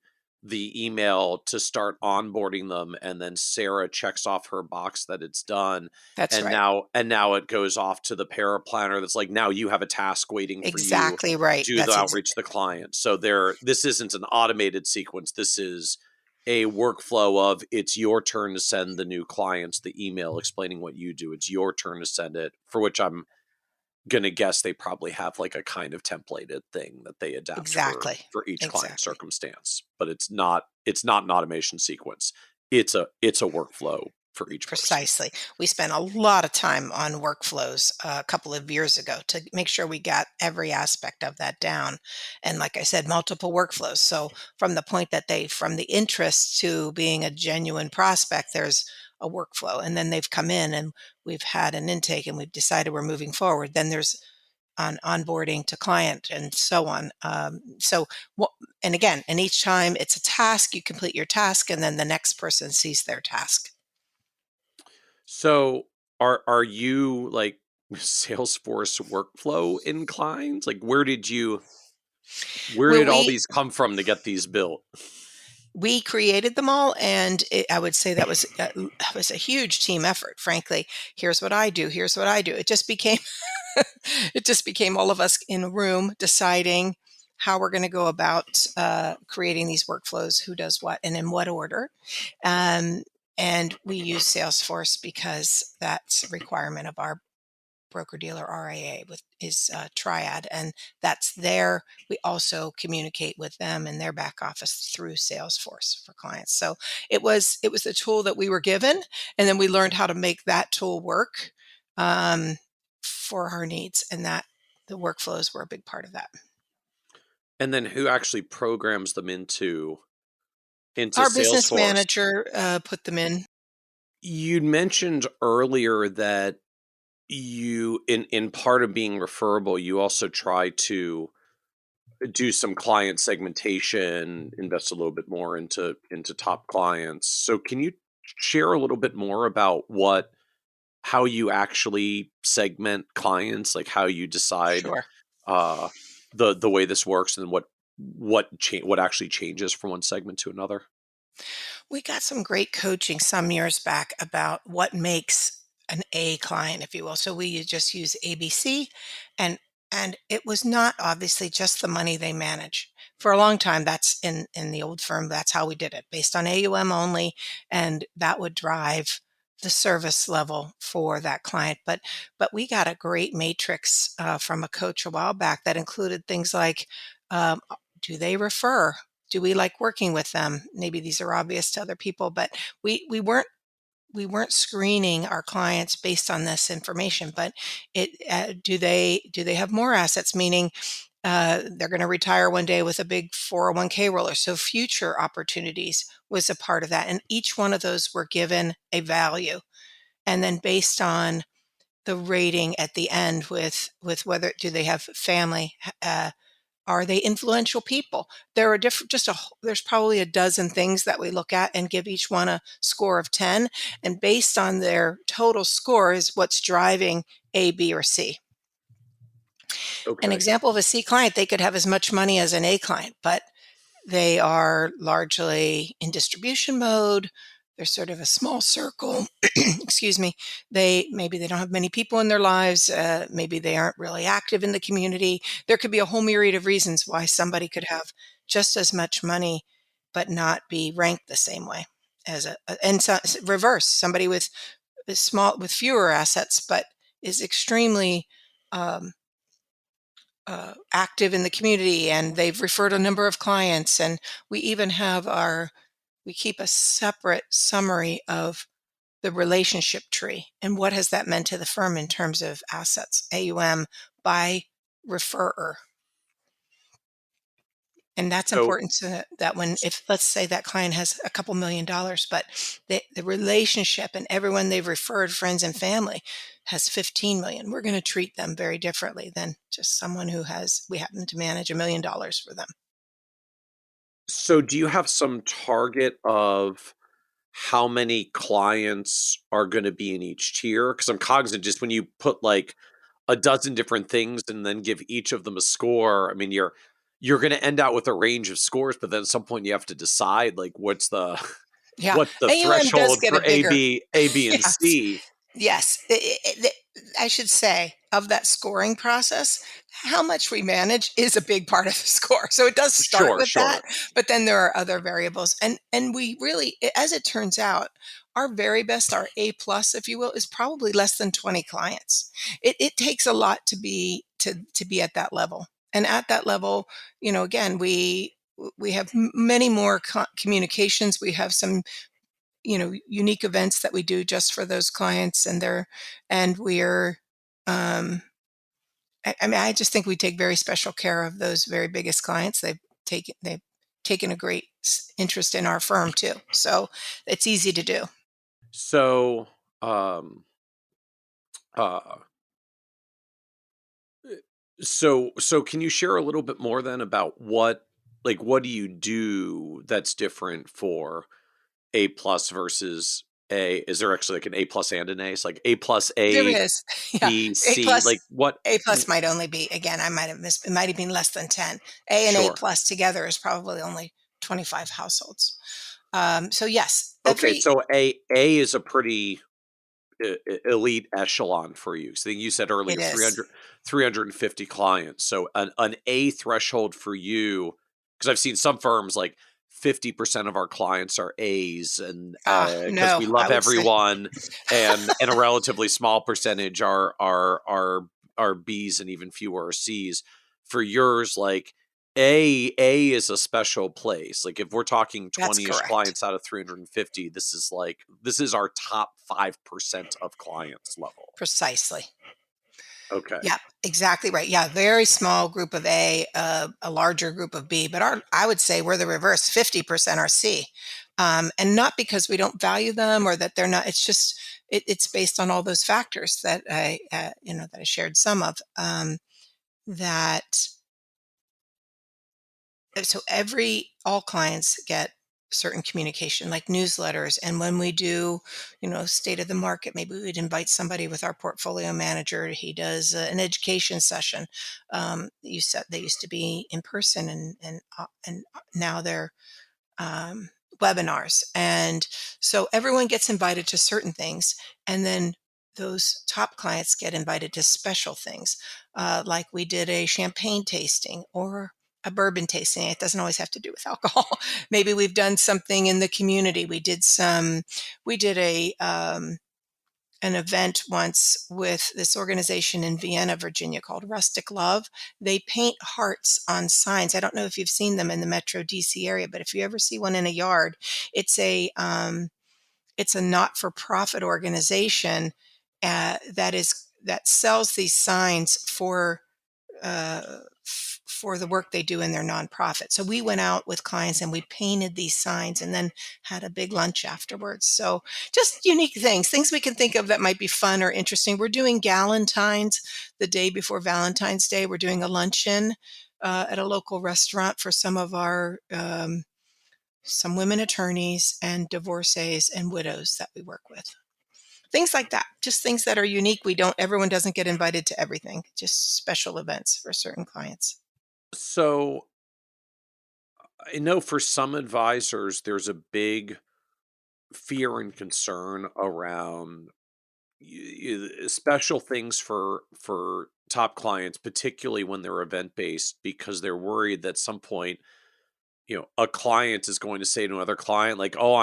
[SPEAKER 2] email to start onboarding them, and then Sarah checks off her box that it's done,
[SPEAKER 3] That's right.
[SPEAKER 2] and now it goes off to the paraplanner that's like, now you have a task waiting for you
[SPEAKER 3] Exactly right.
[SPEAKER 2] to do the outreach to the client. So this isn't an automated sequence. This is a workflow of, it's your turn to send the new clients the email explaining what you do. It's your turn to send it, for which I'm going to guess they probably have like a kind of templated thing that they adapt
[SPEAKER 3] Exactly.
[SPEAKER 2] for each client
[SPEAKER 3] Exactly.
[SPEAKER 2] circumstance, but it's not an automation sequence. It's a workflow for each person.
[SPEAKER 3] Precisely. We spent a lot of time on workflows a couple of years ago to make sure we got every aspect of that down. And like I said, multiple workflows. So from the point that from the interest to being a genuine prospect, there's a workflow. And then they've come in and we've had an intake and we've decided we're moving forward. Then there's on onboarding to client and so on. And again, and each time it's a task, you complete your task and then the next person sees their task.
[SPEAKER 2] So are you like Salesforce workflow inclined? Like where
[SPEAKER 3] Well,
[SPEAKER 2] did all these come from to get these built?
[SPEAKER 3] we created them all, and I would say that was a huge team effort. Frankly, here's what I do. Here's what I do. It just became it just became all of us in a room deciding how we're going to go about creating these workflows, who does what, and in what order. Um, and we use Salesforce because that's a requirement of our broker-dealer RIA with is Triad, and that's there. We also communicate with them in their back office through Salesforce for clients. So it was the tool that we were given, and then we learned how to make that tool work for our needs, and that the workflows were a big part of that.
[SPEAKER 2] And then who actually programs them into
[SPEAKER 3] Our business
[SPEAKER 2] Salesforce?
[SPEAKER 3] manager put them in.
[SPEAKER 2] You'd mentioned earlier that you in part of being referable, you also try to do some client segmentation, invest a little bit more into top clients. So can you share a little bit more about how you actually segment clients, like how you decide
[SPEAKER 3] Sure.
[SPEAKER 2] uh the way this works, and what actually changes from one segment to another?
[SPEAKER 3] We got some great coaching some years back about what makes an A client, if you will. So we just use ABC, and And it was not obviously just the money they manage. For a long time, that's in the old firm, that's how we did it, based on AUM only, and that would drive the service level for that client. But we got a great matrix from a coach a while back that included things like, um, do they refer? Do we like working with them? Maybe these are obvious to other people, but we weren't screening our clients based on this information, but do they have more assets, meaning they're going to retire one day with a big 401k roller, so future opportunities was a part of that, and each one of those were given a value, and then based on the rating at the end with whether do they have family, are they influential people? There are different, there's probably a dozen things that we look at and give each one a score of 10. And based on their total score is what's driving A, B, or C. An
[SPEAKER 2] Okay.
[SPEAKER 3] example of a C client, they could have as much money as an A client, but they are largely in distribution mode. They're sort of a small circle. Excuse me. Maybe they don't have many people in their lives. Maybe they aren't really active in the community. There could be a whole myriad of reasons why somebody could have just as much money, but not be ranked the same way as and so, reverse, somebody with fewer assets, but is extremely um, active in the community, and they've referred a number of clients, and we keep a separate summary of the relationship tree and what has that meant to the firm in terms of assets, AUM by referrer. And that's
[SPEAKER 2] So
[SPEAKER 3] important so that when, if let's say that client has a couple $1,000,000, but the relationship and everyone they've referred, friends and family, has 15 million, we're going to treat them very differently than just someone we happen to manage $1 million for them.
[SPEAKER 2] so do you have some target of how many clients are gonna be in each tier? Because 'Cause I'm cognizant just when you put, like, a dozen different things and then give each of them a score, I mean, you're gonna end out with a range of scores, but then at some point you have to decide, like, what's the
[SPEAKER 3] Yeah.
[SPEAKER 2] what's the
[SPEAKER 3] AUM does
[SPEAKER 2] threshold
[SPEAKER 3] get a
[SPEAKER 2] for A,
[SPEAKER 3] bigger,
[SPEAKER 2] B, A, B, and
[SPEAKER 3] yes.
[SPEAKER 2] C?
[SPEAKER 3] Yes, I should say of that scoring process, how much we manage is a big part of the score. So it does start
[SPEAKER 2] Sure,
[SPEAKER 3] with that,
[SPEAKER 2] sure.
[SPEAKER 3] but then there are other variables, and we really, as it turns out, our very best, our A plus, if you will, is probably less than 20 clients. It takes a lot to be at that level, and at that level, again, we have many more communications. We have some unique events that we do just for those clients, and we're um I mean, I just think we take very special care of those very biggest clients. They've taken a great interest in our firm too, so it's easy to do.
[SPEAKER 2] So, um, uh, so can you share a little bit more then about what do you do that's different for A plus versus A? Is there actually like an A plus and an A? It's like A plus
[SPEAKER 3] There
[SPEAKER 2] A,
[SPEAKER 3] is. Yeah.
[SPEAKER 2] B,
[SPEAKER 3] A
[SPEAKER 2] C,
[SPEAKER 3] plus
[SPEAKER 2] like what?
[SPEAKER 3] A plus might only be, again, I might have missed, it might have been less than 10. A and A
[SPEAKER 2] Sure.
[SPEAKER 3] plus together is probably only 25 households. So yes,
[SPEAKER 2] Okay,
[SPEAKER 3] every
[SPEAKER 2] so A is a pretty elite echelon for you. So you said
[SPEAKER 3] it
[SPEAKER 2] earlier
[SPEAKER 3] is.
[SPEAKER 2] 350 clients. So an A threshold for you, because I've seen some firms like 50% of our clients are A's and because
[SPEAKER 3] No,
[SPEAKER 2] we
[SPEAKER 3] I
[SPEAKER 2] love
[SPEAKER 3] would say
[SPEAKER 2] everyone and a relatively small percentage are B's and even fewer are C's. For yours, like A is a special place. Like if we're talking
[SPEAKER 3] that's
[SPEAKER 2] 20-ish
[SPEAKER 3] correct.
[SPEAKER 2] clients out of 350, this is our top 5% of clients level.
[SPEAKER 3] Precisely.
[SPEAKER 2] Okay.
[SPEAKER 3] Yeah, exactly right. Yeah, very small group of A, a larger group of B, but I would say we're the reverse. 50% are C, and not because we don't value them or that they're not. It's just it's based on all those factors that I shared some of. That so all clients get certain communication like newsletters, and when we do state of the market, maybe we'd invite somebody with our portfolio manager. He does an education session. You said they used to be in person, and now they're webinars, and so everyone gets invited to certain things, and then those top clients get invited to special things. like we did a champagne tasting or a bourbon tasting. It doesn't always have to do with alcohol. Maybe we've done something in the community. We did an event once with this organization in Vienna, Virginia called Rustic Love. They paint hearts on signs. I don't know if you've seen them in the Metro DC area, but if you ever see one in a yard, it's a not-for-profit organization that sells these signs for the work they do in their nonprofit. So we went out with clients and we painted these signs and then had a big lunch afterwards. So just unique things we can think of that might be fun or interesting. We're doing Galentine's the day before Valentine's Day. We're doing a luncheon at a local restaurant for some of our some women attorneys and divorcees and widows that we work with. Things like that, just things that are unique. Everyone doesn't get invited to everything, just special events for certain clients.
[SPEAKER 2] So I know for some advisors, there's a big fear and concern around special things for top clients, particularly when they're event based, because they're worried that at some point, a client is going to say to another client, like, "Oh,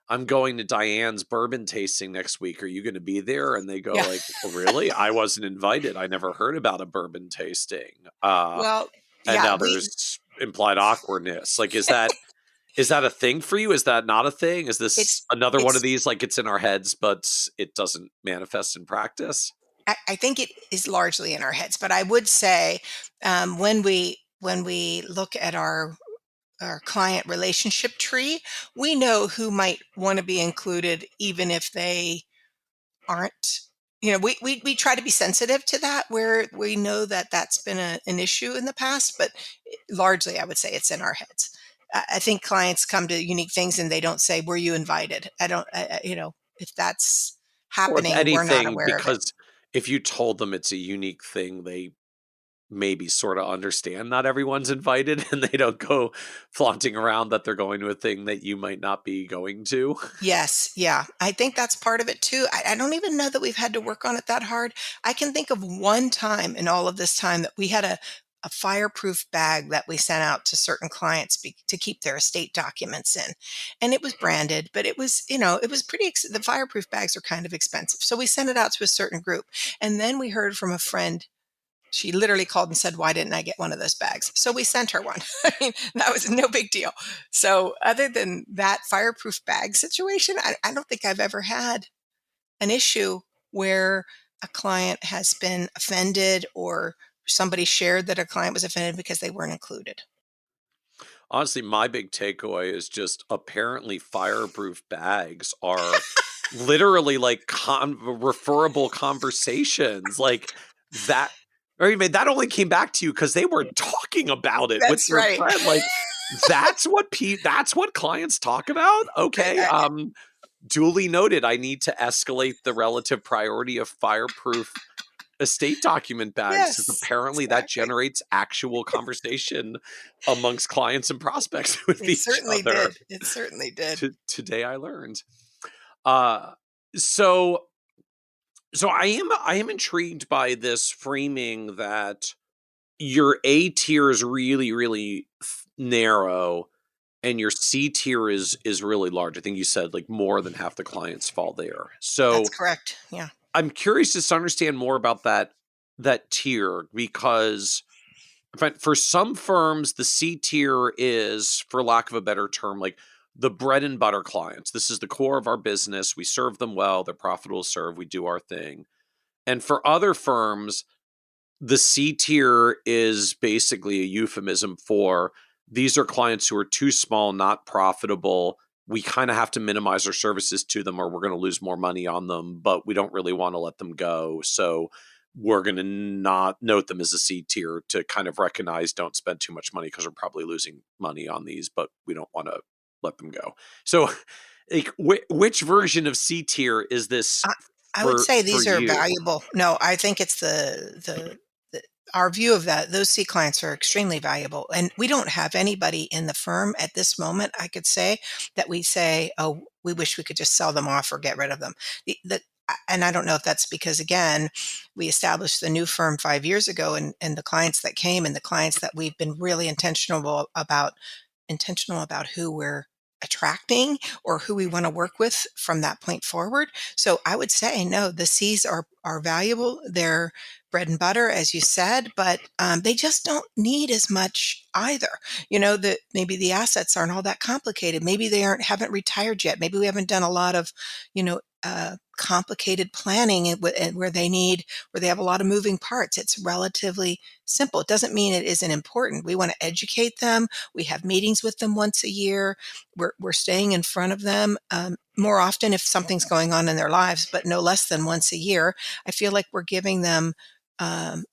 [SPEAKER 2] I'm going to Diane's bourbon tasting next week. Are you going to be there?" And they go
[SPEAKER 3] Yeah.
[SPEAKER 2] like, "Oh, really? I wasn't invited. I never heard about a bourbon tasting."
[SPEAKER 3] Well,
[SPEAKER 2] And
[SPEAKER 3] yeah,
[SPEAKER 2] now there's implied awkwardness. Like, is that a thing for you? Is that not a thing? Is this
[SPEAKER 3] it's
[SPEAKER 2] another one of
[SPEAKER 3] it's
[SPEAKER 2] these, like, it's in our heads, but it doesn't manifest in practice?
[SPEAKER 3] I think it is largely in our heads, but I would say when we look at our client relationship tree, we know who might want to be included, even if they aren't. We try to be sensitive to that where we know that that's been an issue in the past, but largely I would say it's in our heads. I think clients come to unique things and they don't say, "Were you invited?" I don't, if that's
[SPEAKER 2] Or if
[SPEAKER 3] happening, we're not
[SPEAKER 2] anything,
[SPEAKER 3] aware of it.
[SPEAKER 2] because if you told them it's a unique thing, they maybe sorta understand not everyone's invited, and they don't go flaunting around that they're going to a thing that you might not be going to.
[SPEAKER 3] Yes, yeah. I think that's part of it too. I don't even know that we've had to work on it that hard. I can think of one time in all of this time that we had a fireproof bag that we sent out to certain clients to keep their estate documents in. And it was branded, but it was the fireproof bags are kind of expensive. So we sent it out to a certain group. And then we heard from a friend. She literally called and said, "Why didn't I get one of those bags?" So we sent her one. I mean, that was no big deal. So other than that fireproof bag situation, I don't think I've ever had an issue where a client has been offended or somebody shared that a client was offended because they weren't included.
[SPEAKER 2] Honestly, my big takeaway is just apparently fireproof bags are literally like referable conversations like that. Or even that only came back to you because they were talking about it with
[SPEAKER 3] That's
[SPEAKER 2] your
[SPEAKER 3] right.
[SPEAKER 2] friend. Like that's what clients talk about. Okay.
[SPEAKER 3] I-
[SPEAKER 2] Duly noted. I need to escalate the relative priority of fireproof estate document bags because
[SPEAKER 3] yes,
[SPEAKER 2] apparently that
[SPEAKER 3] exactly.
[SPEAKER 2] generates actual conversation amongst clients and prospects with
[SPEAKER 3] It
[SPEAKER 2] each
[SPEAKER 3] certainly
[SPEAKER 2] other.
[SPEAKER 3] did. It certainly did.
[SPEAKER 2] Today I learned. Uh, so so I am intrigued by this framing that your A tier is really really narrow and your C tier is really large. I think you said like more than half the clients fall there.
[SPEAKER 3] That's
[SPEAKER 2] So
[SPEAKER 3] correct. Yeah.
[SPEAKER 2] I'm curious to understand more about that tier because for some firms the C tier is, for lack of a better term, like the bread and butter clients. This is the core of our business. We serve them well. They're profitable to serve. We do our thing. And for other firms, the C tier is basically a euphemism for these are clients who are too small, not profitable. We kind of have to minimize our services to them or we're going to lose more money on them, but we don't really want to let them go. So we're going to not note them as a C tier to kind of recognize don't spend too much money because we're probably losing money on these, but we don't want to let them go. So like, which version of C tier is this
[SPEAKER 3] I would
[SPEAKER 2] for
[SPEAKER 3] say
[SPEAKER 2] for
[SPEAKER 3] these are
[SPEAKER 2] you?
[SPEAKER 3] valuable. No, I think it's the our view of that, those C clients are extremely valuable. And we don't have anybody in the firm at this moment, I could say, that we say, oh, we wish we could just sell them off or get rid of them. And I don't know if that's because, again, we established the new firm 5 years ago, and the clients that came and the clients that we've been really intentional about who we're attracting or who we want to work with from that point forward. So I would say, no, the C's are valuable. They're bread and butter, as you said, but they just don't need as much either. That maybe the assets aren't all that complicated. Maybe they haven't retired yet. Maybe we haven't done a lot of, complicated planning where they have a lot of moving parts. It's relatively simple. It doesn't mean it isn't important. We want to educate them. We have meetings with them once a year. We're staying in front of them more often if something's going on in their lives, but no less than once a year. I feel like we're giving them um,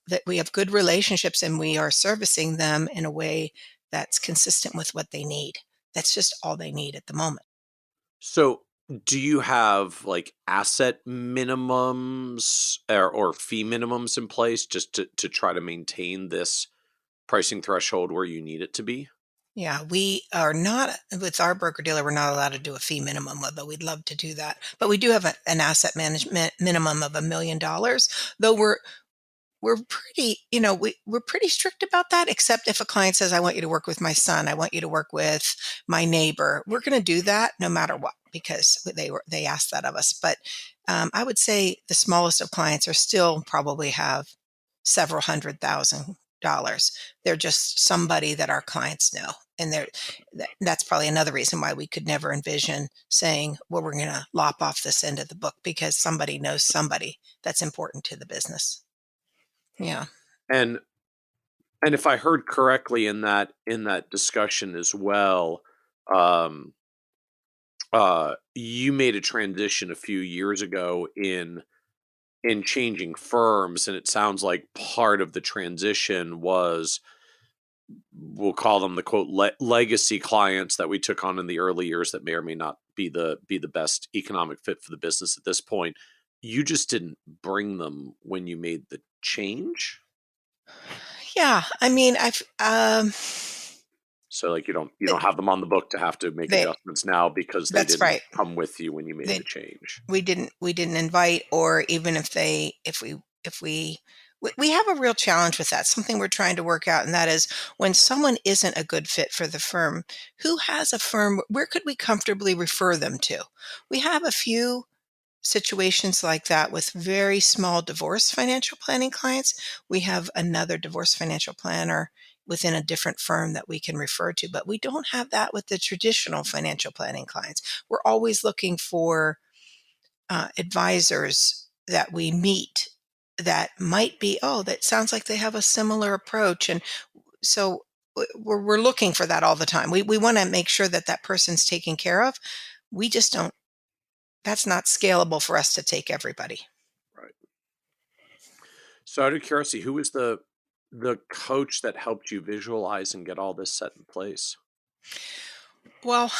[SPEAKER 3] that we have good relationships and we are servicing them in a way that's consistent with what they need. That's just all they need at the moment.
[SPEAKER 4] So, do you have like asset minimums or fee minimums in place just to try to maintain this pricing threshold where you need it to be?
[SPEAKER 3] Yeah, we are not, with our broker dealer, we're not allowed to do a fee minimum, although we'd love to do that. But we do have an asset management minimum of $1 million, though we're pretty, we're pretty strict about that, except if a client says, I want you to work with my son, I want you to work with my neighbor. We're going to do that no matter what, because they asked that of us. But I would say the smallest of clients are still probably have several $100,000. They're just somebody that our clients know. And that's probably another reason why we could never envision saying, well, we're going to lop off this end of the book, because somebody knows somebody that's important to the business. Yeah.
[SPEAKER 4] And if I heard correctly in that discussion as well, um, you made a transition a few years ago in changing firms, and it sounds like part of the transition was, we'll call them the quote legacy clients that we took on in the early years that may or may not be the best economic fit for the business at this point. You just didn't bring them when you made the change.
[SPEAKER 3] Yeah. I mean,
[SPEAKER 4] So like you don't have them on the book to have to make
[SPEAKER 3] they,
[SPEAKER 4] adjustments now because they
[SPEAKER 3] that's
[SPEAKER 4] didn't
[SPEAKER 3] right.
[SPEAKER 4] come with you when you made the change.
[SPEAKER 3] We didn't invite, or even if we have a real challenge with that, something we're trying to work out. And that is, when someone isn't a good fit for the firm, who has a firm, where could we comfortably refer them to? We have a few situations like that with very small divorce financial planning clients. We have another divorce financial planner within a different firm that we can refer to, but we don't have that with the traditional financial planning clients. We're always looking for advisors that we meet that might be, oh, that sounds like they have a similar approach. And so we're looking for that all the time. We want to make sure that person's taken care of. We just don't, that's not scalable for us to take everybody.
[SPEAKER 4] Right. So out of curiosity, who was the coach that helped you visualize and get all this set in place?
[SPEAKER 3] Well,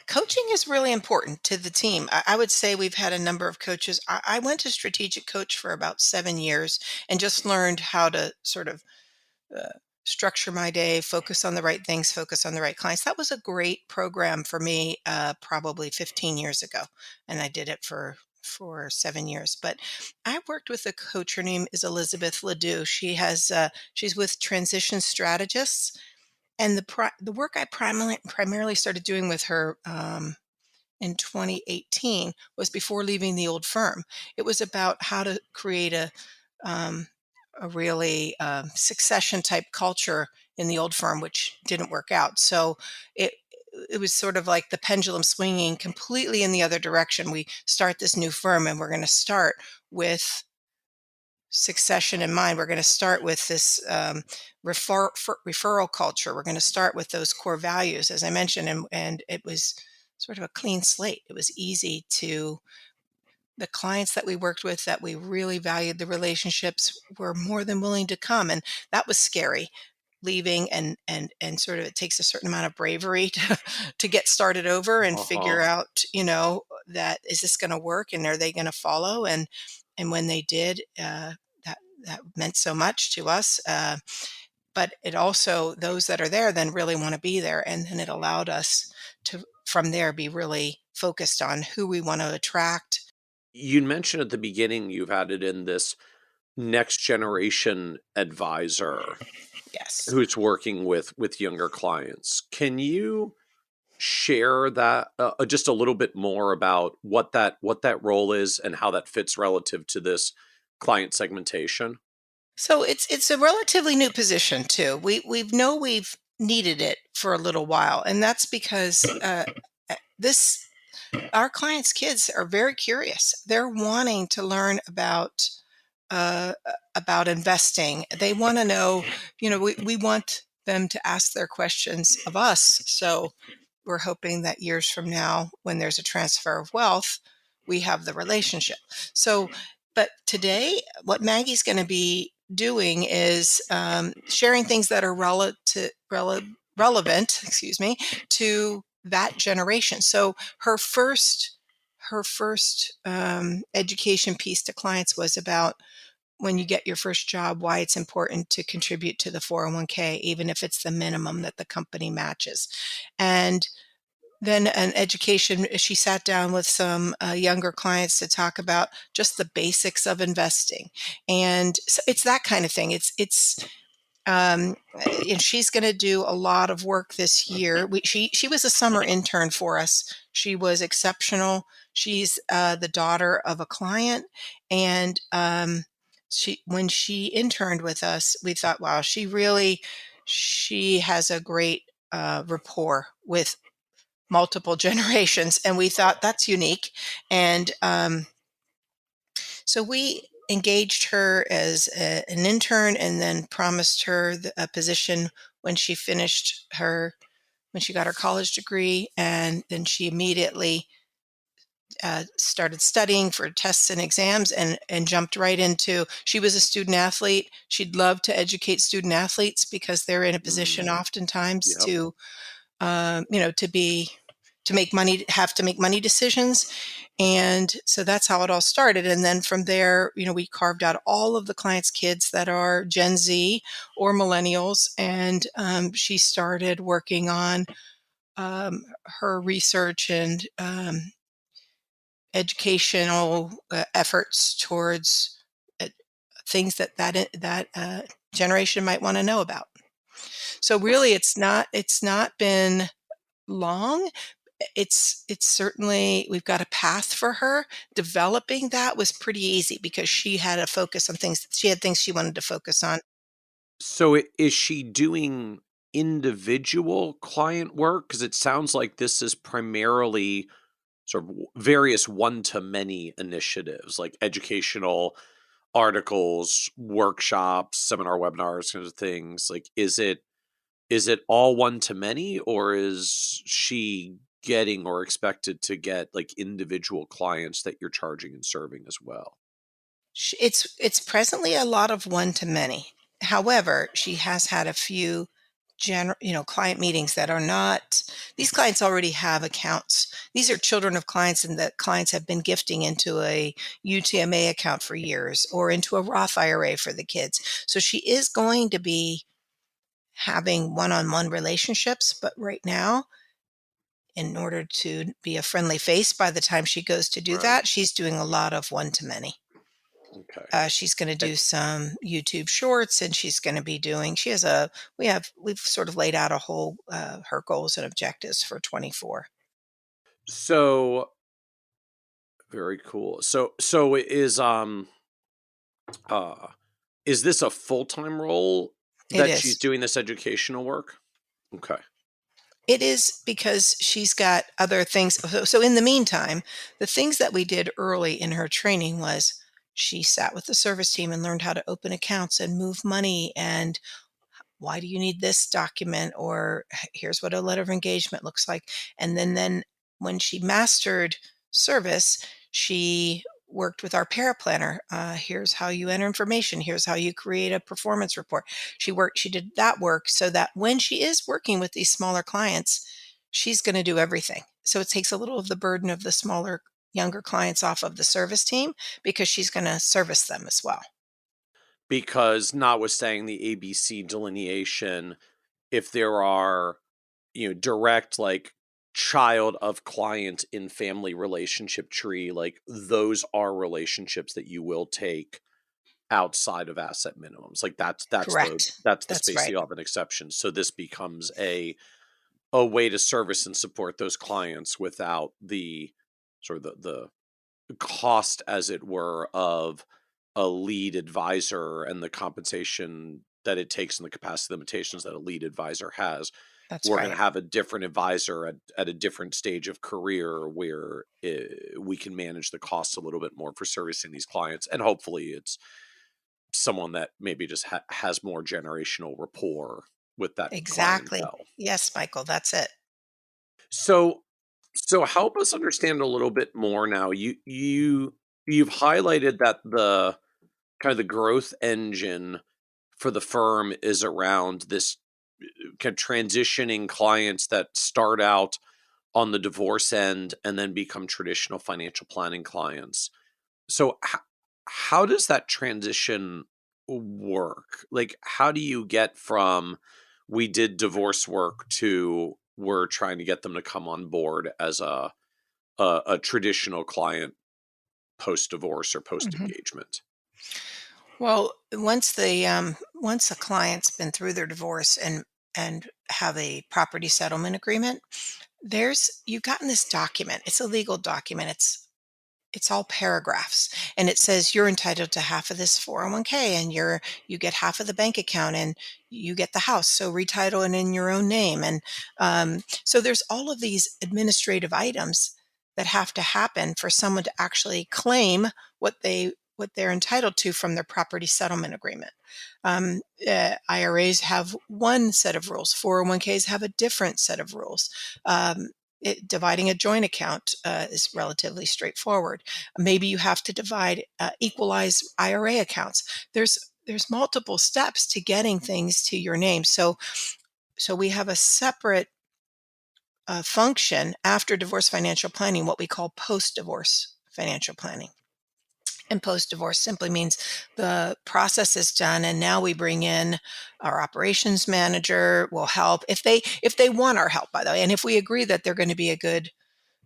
[SPEAKER 3] coaching is really important to the team. I would say we've had a number of coaches. I went to strategic coach for about 7 years and just learned how to sort of uh, structure my day, focus on the right things, focus on the right clients. That was a great program for me, probably 15 years ago, and I did it for 7 years. But I worked with a coach. Her name is Elizabeth Ledoux. She's with Transition Strategists, and the work I primarily started doing with her in 2018 was before leaving the old firm. It was about how to create um, a really succession type culture in the old firm, which didn't work out. So it it was sort of like the pendulum swinging completely in the other direction. We start this new firm, and we're going to start with succession in mind. We're going to start with this referral culture. We're going to start with those core values, as I mentioned, and it was sort of a clean slate. It was easy to, the clients that we worked with that we really valued the relationships were more than willing to come, and that was scary, leaving, and sort of, it takes a certain amount of bravery to get started over and figure out, that is this going to work, and are they going to follow, and when they did, that that meant so much to us. But it also, those that are there then really want to be there. And then it allowed us to, from there, be really focused on who we want to attract.
[SPEAKER 4] You mentioned at the beginning you've added in this next generation advisor
[SPEAKER 3] Yes.
[SPEAKER 4] who's working with younger clients. Can you share that just a little bit more about what that role is and how that fits relative to this client segmentation?
[SPEAKER 3] So it's a relatively new position too. We've needed it for a little while, and that's because this our clients' kids are very curious. They're wanting to learn about investing. They want to know, we want them to ask their questions of us. So we're hoping that years from now, when there's a transfer of wealth, we have the relationship. So, but today, what Maggie's going to be doing is sharing things that are relevant, excuse me, to that generation. So her first education piece to clients was about when you get your first job, why it's important to contribute to the 401k, even if it's the minimum that the company matches. And then an education, she sat down with some younger clients to talk about just the basics of investing. And so it's that kind of thing. And she's going to do a lot of work this year. She was a summer intern for us. She was exceptional. She's the daughter of a client, and when she interned with us, we thought, wow, she has a great rapport with multiple generations, and we thought that's unique. And so we engaged her as an intern, and then promised her a position when she when she got her college degree, and then she immediately started studying for tests and exams, and jumped right into. She was a student athlete. She'd love to educate student athletes because they're in a position
[SPEAKER 4] Mm,
[SPEAKER 3] oftentimes
[SPEAKER 4] yep.
[SPEAKER 3] to make money, have to make money decisions. And so that's how it all started. And then from there, we carved out all of the clients' kids that are Gen Z or millennials. And she started working on her research and educational efforts towards things that generation might want to know about. So really, it's not been long. It's certainly, we've got a path for her. Developing that was pretty easy because she had a focus on things. She had things she wanted to focus on.
[SPEAKER 4] So is she doing individual client work? Because it sounds like this is primarily sort of various one-to-many initiatives, like educational articles, workshops, seminar webinars, kinds of things. Like, is it all one-to-many, or is she getting or expected to get like individual clients that you're charging and serving as well?
[SPEAKER 3] It's presently a lot of one to many. However, she has had a few client meetings that are not. These clients already have accounts. These are children of clients, and the clients have been gifting into a UTMA account for years, or into a Roth IRA for the kids. So she is going to be having one-on-one relationships, but right now, in order to be a friendly face by the time she goes to do
[SPEAKER 4] Right.
[SPEAKER 3] that, she's doing a lot of one to many.
[SPEAKER 4] Okay.
[SPEAKER 3] She's going to
[SPEAKER 4] Eh,
[SPEAKER 3] do some YouTube shorts, and she's going to be doing. We've sort of laid out a whole her goals and objectives for 24.
[SPEAKER 4] So very cool. So uh is this a full-time role
[SPEAKER 3] It
[SPEAKER 4] that she's
[SPEAKER 3] is.
[SPEAKER 4] doing this educational work? Okay.
[SPEAKER 3] It is because she's got other things. So in the meantime, the things that we did early in her training was she sat with the service team and learned how to open accounts and move money, and why do you need this document, or here's what a letter of engagement looks like. And then when she mastered service, she worked with our paraplanner. Here's how you enter information, here's how you create a performance report. She did that work so that when she is working with these smaller clients, she's going to do everything. So it takes a little of the burden of the smaller, younger clients off of the service team, because she's going to service them as well.
[SPEAKER 4] because notwithstanding the ABC delineation, if there are, direct like child of client in family relationship tree, like those are relationships that you will take outside of asset minimums. Like that's the
[SPEAKER 3] Correct.
[SPEAKER 4] that's the
[SPEAKER 3] That's
[SPEAKER 4] space
[SPEAKER 3] right.
[SPEAKER 4] you have an exception. So this becomes a way to service and support those clients without the sort of the cost, as it were, of a lead advisor and the compensation that it takes and the capacity limitations that a lead advisor has.
[SPEAKER 3] That's
[SPEAKER 4] We're going to
[SPEAKER 3] right.
[SPEAKER 4] have a different advisor at a different stage of career where we can manage the costs a little bit more for servicing these clients. And hopefully it's someone that maybe just has more generational rapport with that
[SPEAKER 3] Exactly.
[SPEAKER 4] clientele.
[SPEAKER 3] Yes, Michael, that's it.
[SPEAKER 4] So so help us understand a little bit more now. You've highlighted that the kind of the growth engine for the firm is around this kind of transitioning clients that start out on the divorce end and then become traditional financial planning clients. So how does that transition work? Like, how do you get from we did divorce work to we're trying to get them to come on board as a traditional client post divorce or post
[SPEAKER 3] Mhm.
[SPEAKER 4] engagement?
[SPEAKER 3] Well, once a client's been through their divorce and have a property settlement agreement, there's you've gotten this document. It's a legal document. It's all paragraphs, and it says you're entitled to half of this 401k, and you get half of the bank account, and you get the house, so retitle it in your own name. And so there's all of these administrative items that have to happen for someone to actually claim what they're entitled to from their property settlement agreement. IRAs have one set of rules. 401ks have a different set of rules. Dividing a joint account is relatively straightforward. Maybe you have to equalize IRA accounts. There's multiple steps to getting things to your name. So we have a separate function after divorce financial planning, what we call post-divorce financial planning. And post-divorce simply means the process is done, and now we bring in our operations manager will help if they want our help, by the way, and if we agree that they're going to be a good,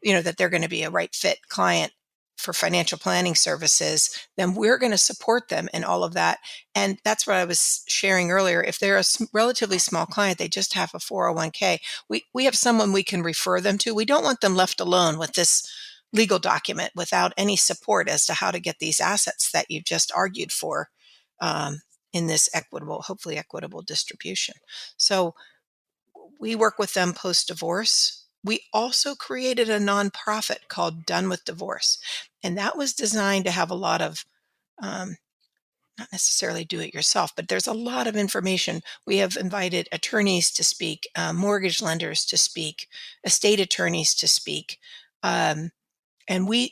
[SPEAKER 3] that they're going to be a right fit client for financial planning services, then we're going to support them in all of that. And that's what I was sharing earlier. If they're a relatively small client, they just have a 401k, we have someone we can refer them to. We don't want them left alone with this legal document without any support as to how to get these assets that you've just argued for, in this hopefully equitable distribution. So we work with them post divorce. We also created a nonprofit called Done with Divorce, and that was designed to have a lot of, um, not necessarily do it yourself, but there's a lot of information. We have invited attorneys to speak, mortgage lenders to speak, estate attorneys to speak. And we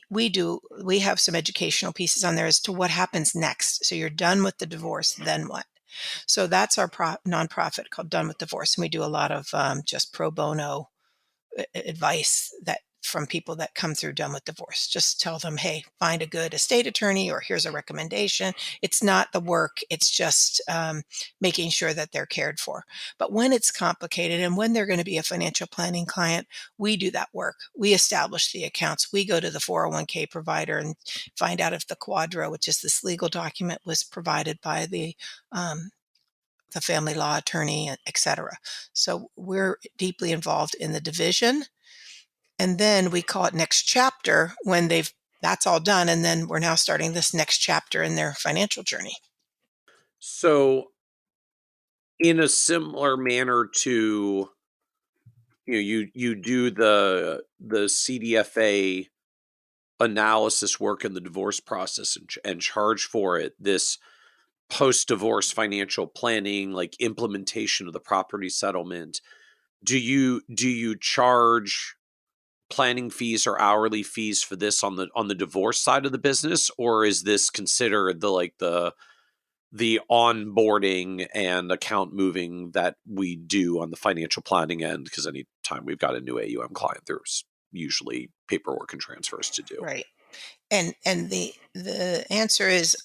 [SPEAKER 3] have some educational pieces on there as to what happens next. So you're done with the divorce, then what? So that's our nonprofit called Done with Divorce, and we do a lot of just pro bono advice that from people that come through Done with Divorce. Just tell them, hey, find a good estate attorney, or here's a recommendation. It's not the work; it's just making sure that they're cared for. But when it's complicated and when they're going to be a financial planning client, we do that work. We establish the accounts. We go to the 401k provider and find out if the Quadro, which is this legal document, was provided by the family law attorney, et cetera. So we're deeply involved in the division. And then we call it next chapter when that's all done. And then we're now starting this next chapter in their financial journey.
[SPEAKER 4] So in a similar manner to, you do the CDFA analysis work in the divorce process and charge for it, this post-divorce financial planning, like implementation of the property settlement. Do you charge planning fees or hourly fees for this on the divorce side of the business, or is this considered the onboarding and account moving that we do on the financial planning end? Because anytime we've got a new AUM client, there's usually paperwork and transfers to do.
[SPEAKER 3] Right. And the answer is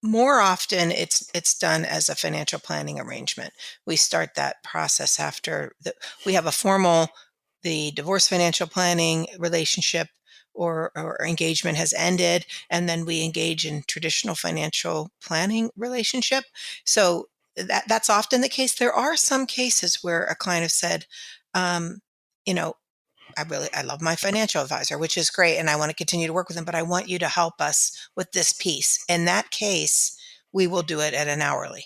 [SPEAKER 3] More often, it's done as a financial planning arrangement. We start that process after we have the divorce financial planning relationship or engagement has ended, and then we engage in traditional financial planning relationship. So that's often the case. There are some cases where a client has said, um, you know, I love my financial advisor, which is great, and I want to continue to work with them, but I want you to help us with this piece. In that case, we will do it at an hourly.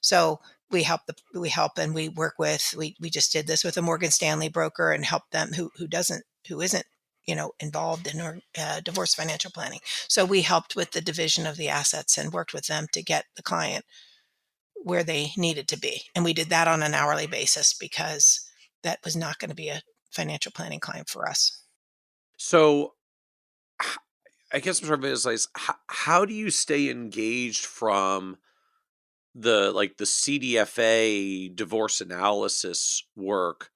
[SPEAKER 3] So we help and we work with we just did this with a Morgan Stanley broker and help them who isn't involved in our divorce financial planning. So we helped with the division of the assets and worked with them to get the client where they needed to be. And we did that on an hourly basis because that was not going to be a financial planning client for us.
[SPEAKER 4] So h- I guess I'm trying to visualize how do you stay engaged from the CDFA divorce analysis work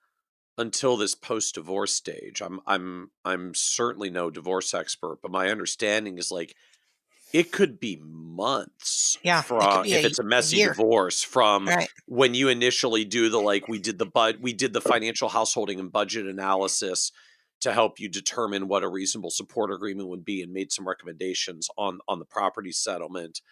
[SPEAKER 4] until this post-divorce stage? I'm certainly no divorce expert, but my understanding is like it could be months
[SPEAKER 3] Yeah, it could
[SPEAKER 4] from
[SPEAKER 3] be
[SPEAKER 4] if it's a
[SPEAKER 3] a
[SPEAKER 4] messy
[SPEAKER 3] year.
[SPEAKER 4] divorce from
[SPEAKER 3] Right.
[SPEAKER 4] when you initially do the like we did the financial householding and budget analysis to help you determine what a reasonable support agreement would be and made some recommendations on the property settlement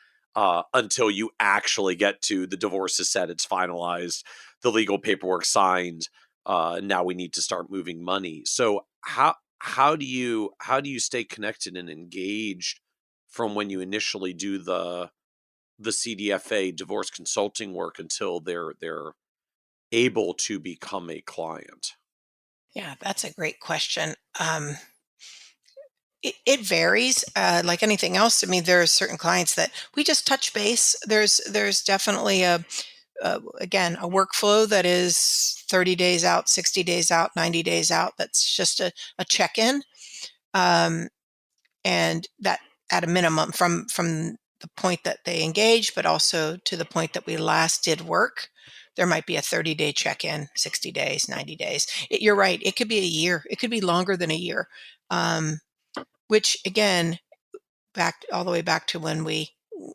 [SPEAKER 4] until you actually get to the divorce is set, it's finalized, the legal paperwork signed. Now we need to start moving money. So how do you stay connected and engaged from when you initially do the CDFA divorce consulting work until they're able to become a client?
[SPEAKER 3] Yeah, that's a great question. It varies, like anything else. I mean, there are certain clients that we just touch base. There's definitely again, a workflow that is 30 days out, 60 days out, 90 days out. That's just a check-in. Um, and that at a minimum from the point that they engage, but also to the point that we last did work, there might be a 30-day check-in, 60 days, 90 days. You're right. It could be a year. It could be longer than a year. Um, which again, back all the way back to when we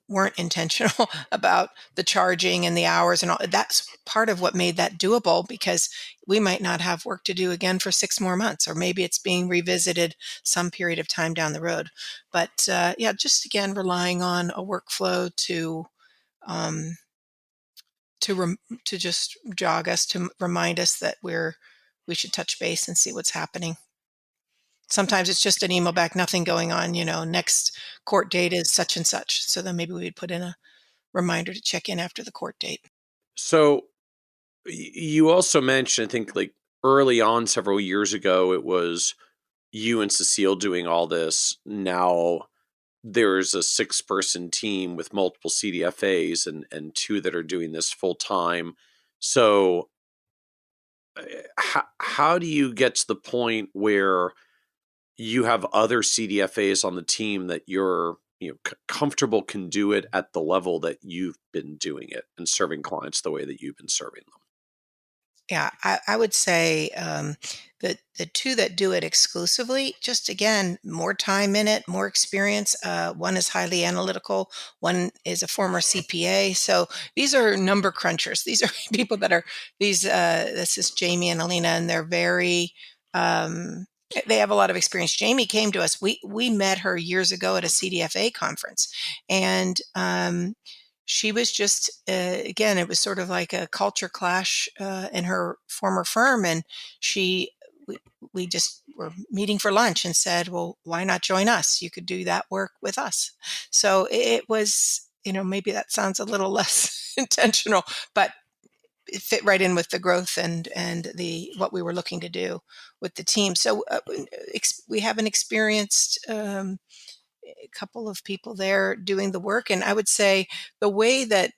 [SPEAKER 3] weren't intentional about the charging and the hours and all. That's part of what made that doable, because we might not have work to do again for 6 more months, or maybe it's being revisited some period of time down the road. But yeah, just again relying on a workflow um, to just jog us, to remind us that we should touch base and see what's happening. Sometimes it's just an email back, nothing going on, next court date is such and such. So then maybe we would put in a reminder to check in after the court date.
[SPEAKER 4] So you also mentioned, I think, like early on several years ago, it was you and Cecile doing all this. Now there's a 6-person team with multiple CDFAs and two that are doing this full time. So how do you get to the point where you have other CDFAs on the team that you're comfortable can do it at the level that you've been doing it and serving clients the way that you've been serving them?
[SPEAKER 3] Yeah, I would say that the two that do it exclusively, just again, more time in it, more experience. One is highly analytical, one is a former CPA. So these are number crunchers. These are people that are this is Jamie and Alina, and they're very, um, they have a lot of experience. Jamie came to us. We met her years ago at a CDFA conference, and she was just again, it was sort of like a culture clash in her former firm, and she we, we just were meeting for lunch and said, well, why not join us? You could do that work with us. So it was, maybe that sounds a little less intentional, but it fit right in with the growth and the what we were looking to do with the team. So we have an experienced a couple of people there doing the work. And I would say the way that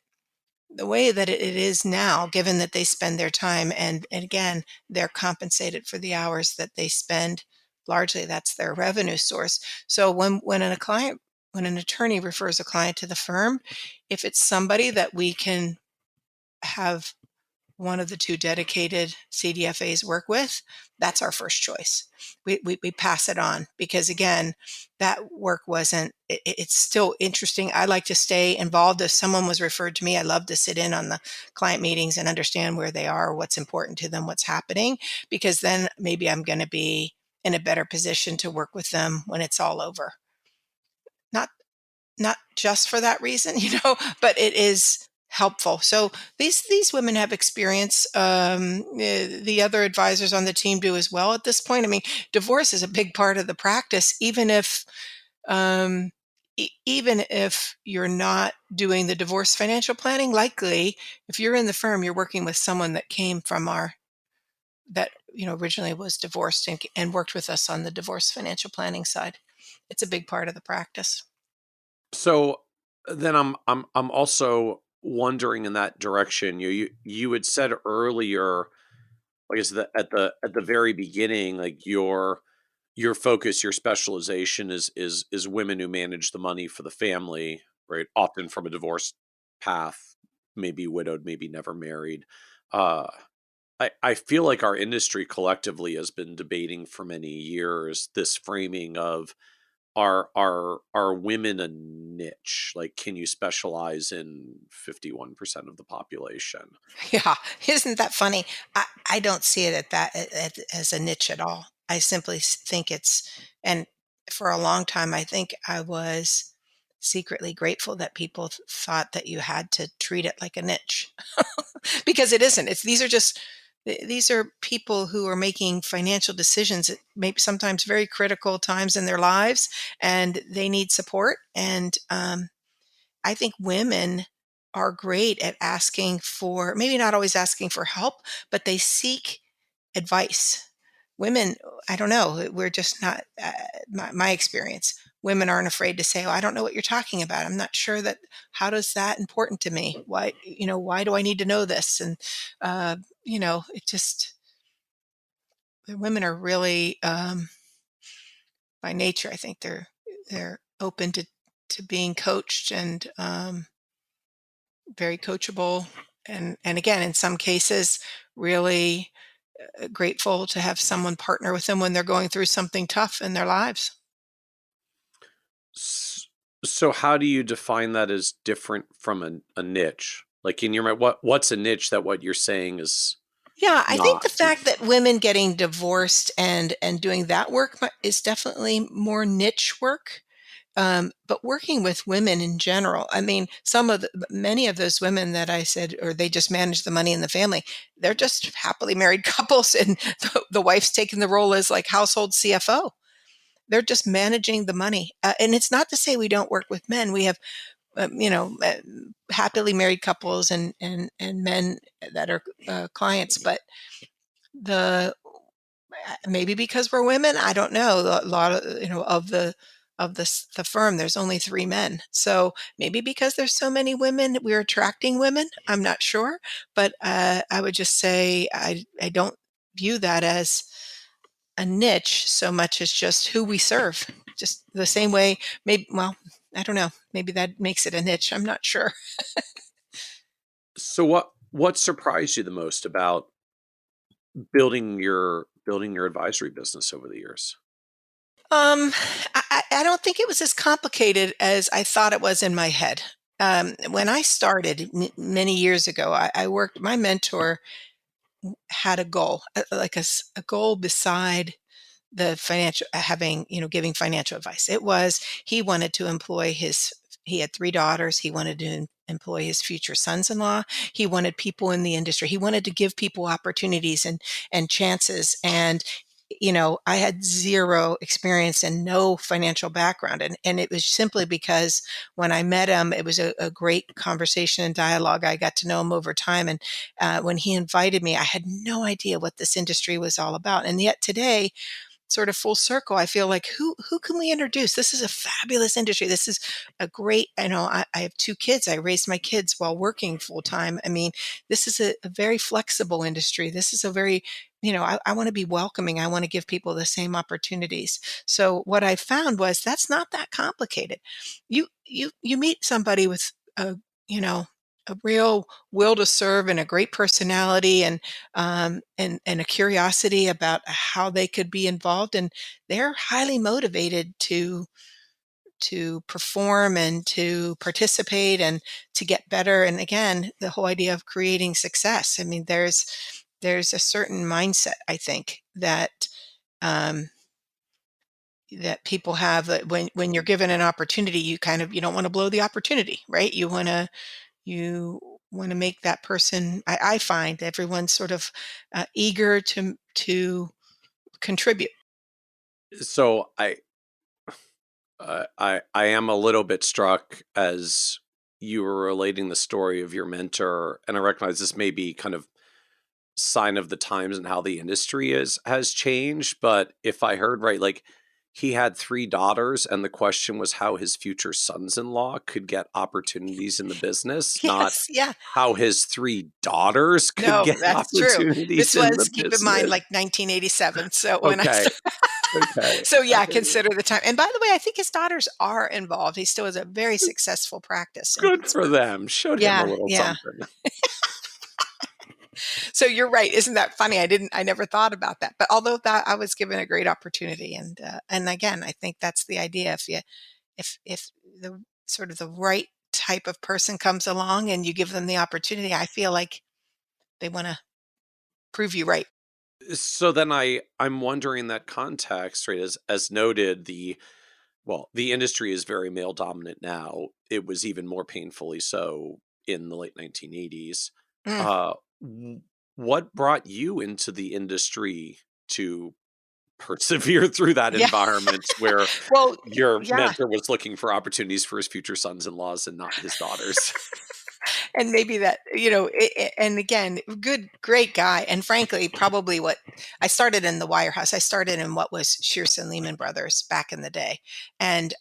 [SPEAKER 3] it is now, given that they spend their time and again, they're compensated for the hours that they spend, largely that's their revenue source. So when an attorney refers a client to the firm, if it's somebody that we can have one of the two dedicated CDFAs work with, that's our first choice. We pass it on because, again, that work it's still interesting. I like to stay involved. If someone was referred to me, I love to sit in on the client meetings and understand where they are, what's important to them, what's happening, because then maybe I'm going to be in a better position to work with them when it's all over. Not not just for that reason, but it is helpful. So these women have experience. The other advisors on the team do as well. At this point, I mean, divorce is a big part of the practice, um, even if you're not doing the divorce financial planning. Likely, if you're in the firm, you're working with someone that came from that originally was divorced and worked with us on the divorce financial planning side. It's a big part of the practice.
[SPEAKER 4] So then I'm also wondering in that direction. You had said earlier, I guess that at the very beginning, like your focus, your specialization is women who manage the money for the family, right? Often from a divorce path, maybe widowed, maybe never married. Uh, I feel like our industry collectively has been debating for many years this framing of are women a niche? Like, can you specialize in 51% of the population?
[SPEAKER 3] Yeah, isn't that funny? I don't see it as a niche at all. I simply think and for a long time, I think I was secretly grateful that people thought that you had to treat it like a niche because it isn't. These are people who are making financial decisions at maybe sometimes very critical times in their lives, and they need support. And I think women are great at asking for, maybe not always asking for help, but they seek advice. Women, I don't know, we're just not, my experience, women aren't afraid to say, oh, I don't know what you're talking about. I'm not sure how does that important to me? Why do I need to know this? And, it just, the women are really, by nature, I think they're open to being coached and, very coachable, and again, in some cases, really grateful to have someone partner with them when they're going through something tough in their lives.
[SPEAKER 4] S- So how do you define that as different from a niche? Like in your mind, what's a niche that what you're saying is
[SPEAKER 3] Yeah, I think
[SPEAKER 4] not?
[SPEAKER 3] the fact that women getting divorced and doing that work is definitely more niche work. But working with women in general, I mean, many of those women that I said, or they just manage the money in the family, they're just happily married couples, and the wife's taking the role as like household CFO. They're just managing the money, and it's not to say we don't work with men. We have, happily married couples and men that are clients, but the maybe because we're women, I don't know. A lot of the firm, there's only three men. So maybe because there's so many women, we're attracting women. I'm not sure, but I would just say I don't view that as a niche so much as just who we serve. Just the same way. Maybe, well, I don't know. Maybe that makes it a niche. I'm not sure.
[SPEAKER 4] So what surprised you the most about building your advisory business over the years?
[SPEAKER 3] Um, I don't think it was as complicated as I thought it was in my head. When I started many years ago, I worked, my mentor had a goal, like a goal beside the financial, giving financial advice. It was, he wanted to he had three daughters. He wanted to employ his future sons-in-law. He wanted people in the industry. He wanted to give people opportunities and chances. And I had zero experience and no financial background. And it was simply because when I met him, it was a great conversation and dialogue. I got to know him over time. And when he invited me, I had no idea what this industry was all about. And yet today, sort of full circle, I feel like who can we introduce? This is a fabulous industry. This is a great, I have two kids. I raised my kids while working full time. I mean, this is a very flexible industry. This is a very, I want to be welcoming. I want to give people the same opportunities. So what I found was that's not that complicated. You meet somebody with a, you know, a real will to serve and a great personality and a curiosity about how they could be involved, and they're highly motivated to perform and to participate and to get better. And again, the whole idea of creating success. I mean, there's a certain mindset, I think, um, that people have, that when you're given an opportunity, you don't want to blow the opportunity, right? You want to make that person. I find everyone's sort of eager to contribute.
[SPEAKER 4] So I am a little bit struck as you were relating the story of your mentor, and I recognize this may be kind of sign of the times and how the industry has changed. But if I heard right, like he had three daughters, and the question was how his future sons-in-law could get opportunities in the business, not
[SPEAKER 3] Yes, yeah.
[SPEAKER 4] how his three daughters could
[SPEAKER 3] No,
[SPEAKER 4] get
[SPEAKER 3] that's true.
[SPEAKER 4] opportunities
[SPEAKER 3] This
[SPEAKER 4] in the
[SPEAKER 3] was, keep in mind,
[SPEAKER 4] business.
[SPEAKER 3] like 1987. So when I
[SPEAKER 4] Okay,
[SPEAKER 3] started,
[SPEAKER 4] okay,
[SPEAKER 3] so yeah,
[SPEAKER 4] okay.
[SPEAKER 3] consider the time. And by the way, I think his daughters are involved. He still has a very successful practice in
[SPEAKER 4] Good for
[SPEAKER 3] Pittsburgh.
[SPEAKER 4] them. Showed him a
[SPEAKER 3] Yeah,
[SPEAKER 4] little
[SPEAKER 3] yeah.
[SPEAKER 4] something.
[SPEAKER 3] So you're right. Isn't that funny? I never thought about that. But although that I was given a great opportunity, and again, I think that's the idea. If the sort of the right type of person comes along and you give them the opportunity, I feel like they want to prove you right.
[SPEAKER 4] So then I'm wondering that context, right? As noted, the industry is very male dominant now. It was even more painfully so in the late 1980s.
[SPEAKER 3] Mm,
[SPEAKER 4] Uh, w- what brought you into the industry to persevere through that
[SPEAKER 3] yeah.
[SPEAKER 4] environment where
[SPEAKER 3] Well,
[SPEAKER 4] your
[SPEAKER 3] yeah.
[SPEAKER 4] mentor was looking for opportunities for his future sons-in-laws and not his daughters?
[SPEAKER 3] And maybe that, and again, great guy. And frankly, probably what I started in the wirehouse, I started in what was Shearson Lehman Brothers back in the day. And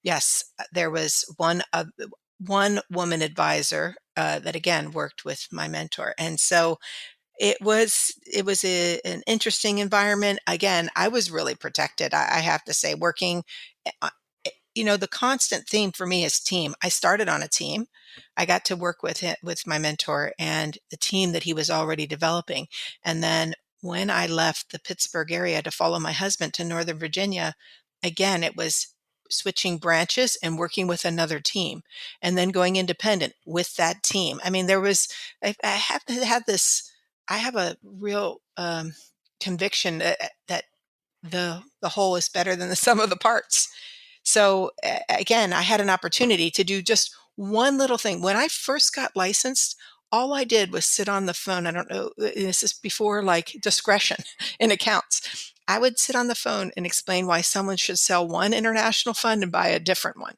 [SPEAKER 3] yes, there was one woman advisor that again worked with my mentor. And so it was an interesting environment. Again, I was really protected. I have to say, working, uh, the constant theme for me is team. I started on a team. I got to work with my mentor and the team that he was already developing. And then when I left the Pittsburgh area to follow my husband to Northern Virginia, again, it was switching branches and working with another team and then going independent with that team. I mean, I have to have this, I have a real conviction that the whole is better than the sum of the parts. So again, I had an opportunity to do just one little thing. When I first got licensed, all I did was sit on the phone. I don't know, this is before like discretion in accounts. I would sit on the phone and explain why someone should sell one international fund and buy a different one.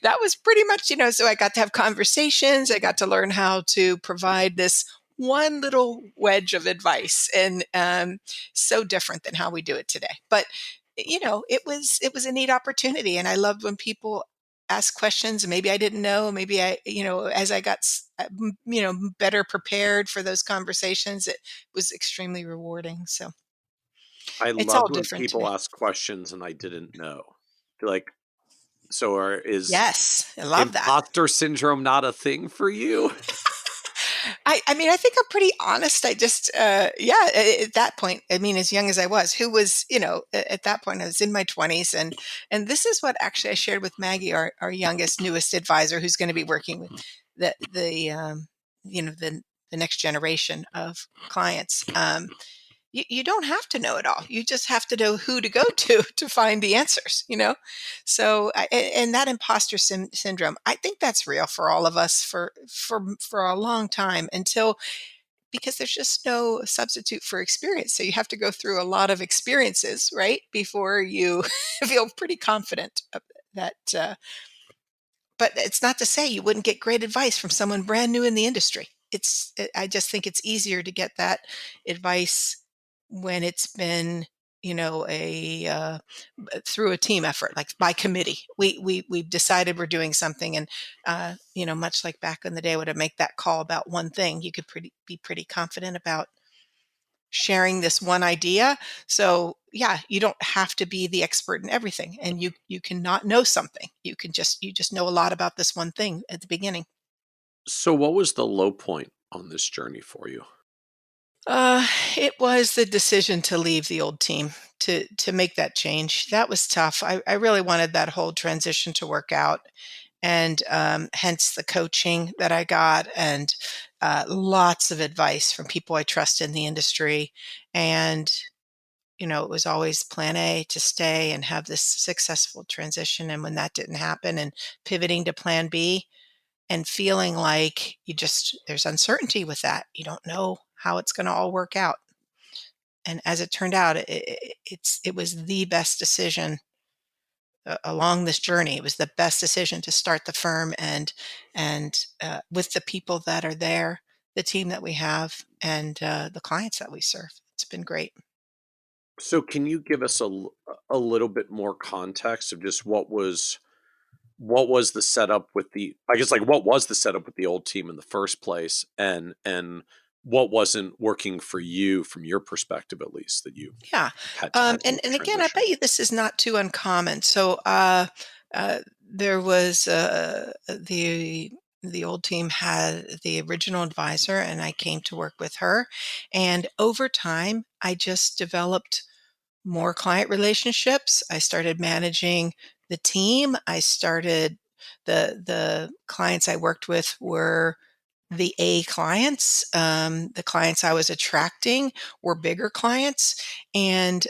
[SPEAKER 3] That was pretty much, so I got to have conversations. I got to learn how to provide this one little wedge of advice, and so different than how we do it today. But it was a neat opportunity, and I loved when people ask questions. Maybe I didn't know. Maybe as I got better prepared for those conversations, it was extremely rewarding. So
[SPEAKER 4] I
[SPEAKER 3] it's all
[SPEAKER 4] loved when
[SPEAKER 3] different to
[SPEAKER 4] people
[SPEAKER 3] me.
[SPEAKER 4] ask questions and I didn't know. Like, so is
[SPEAKER 3] Yes, I love that.
[SPEAKER 4] imposter syndrome not a thing for you?
[SPEAKER 3] I mean, I think I'm pretty honest. I just, yeah, at that point, I mean, as young as I was, who was, at that point, I was in my 20s. And this is what actually I shared with Maggie, our youngest, newest advisor, who's going to be working with the next generation of clients. You don't have to know it all. You just have to know who to go to find the answers. So and that imposter syndrome, I think that's real for all of us for a long time, until, because there's just no substitute for experience. So you have to go through a lot of experiences, right, before you feel pretty confident that but it's not to say you wouldn't get great advice from someone brand new in the industry. I just think it's easier to get that advice when it's been, a through a team effort, like by committee. We've decided we're doing something, and much like back in the day, when I make that call about one thing, you could be pretty confident about sharing this one idea. So yeah, you don't have to be the expert in everything, and you can not know something. You just know a lot about this one thing at the beginning.
[SPEAKER 4] So what was the low point on this journey for you?
[SPEAKER 3] Uh, it was the decision to leave the old team, to make that change. That was tough. I really wanted that whole transition to work out, and hence the coaching that I got, and lots of advice from people I trust in the industry. And it was always plan A, to stay and have this successful transition. And when that didn't happen, and pivoting to plan B, and feeling like there's uncertainty with that. You don't know how it's going to all work out. And as it turned out, it was the best decision along this journey. It was the best decision to start the firm, and with the people that are there, the team that we have, and the clients that we serve. It's been great.
[SPEAKER 4] So can you give us a little bit more context of just what was the setup with the I guess, like, what was the setup with the old team in the first place, and what wasn't working for you from your perspective, at least, that you
[SPEAKER 3] Yeah.
[SPEAKER 4] had to
[SPEAKER 3] And
[SPEAKER 4] make the
[SPEAKER 3] and again, I
[SPEAKER 4] transition?
[SPEAKER 3] bet you this is not too uncommon. So there was the old team had the original advisor, and I came to work with her. And over time, I just developed more client relationships. I started managing the team. I started the clients I worked with were the A clients. The clients I was attracting were bigger clients, and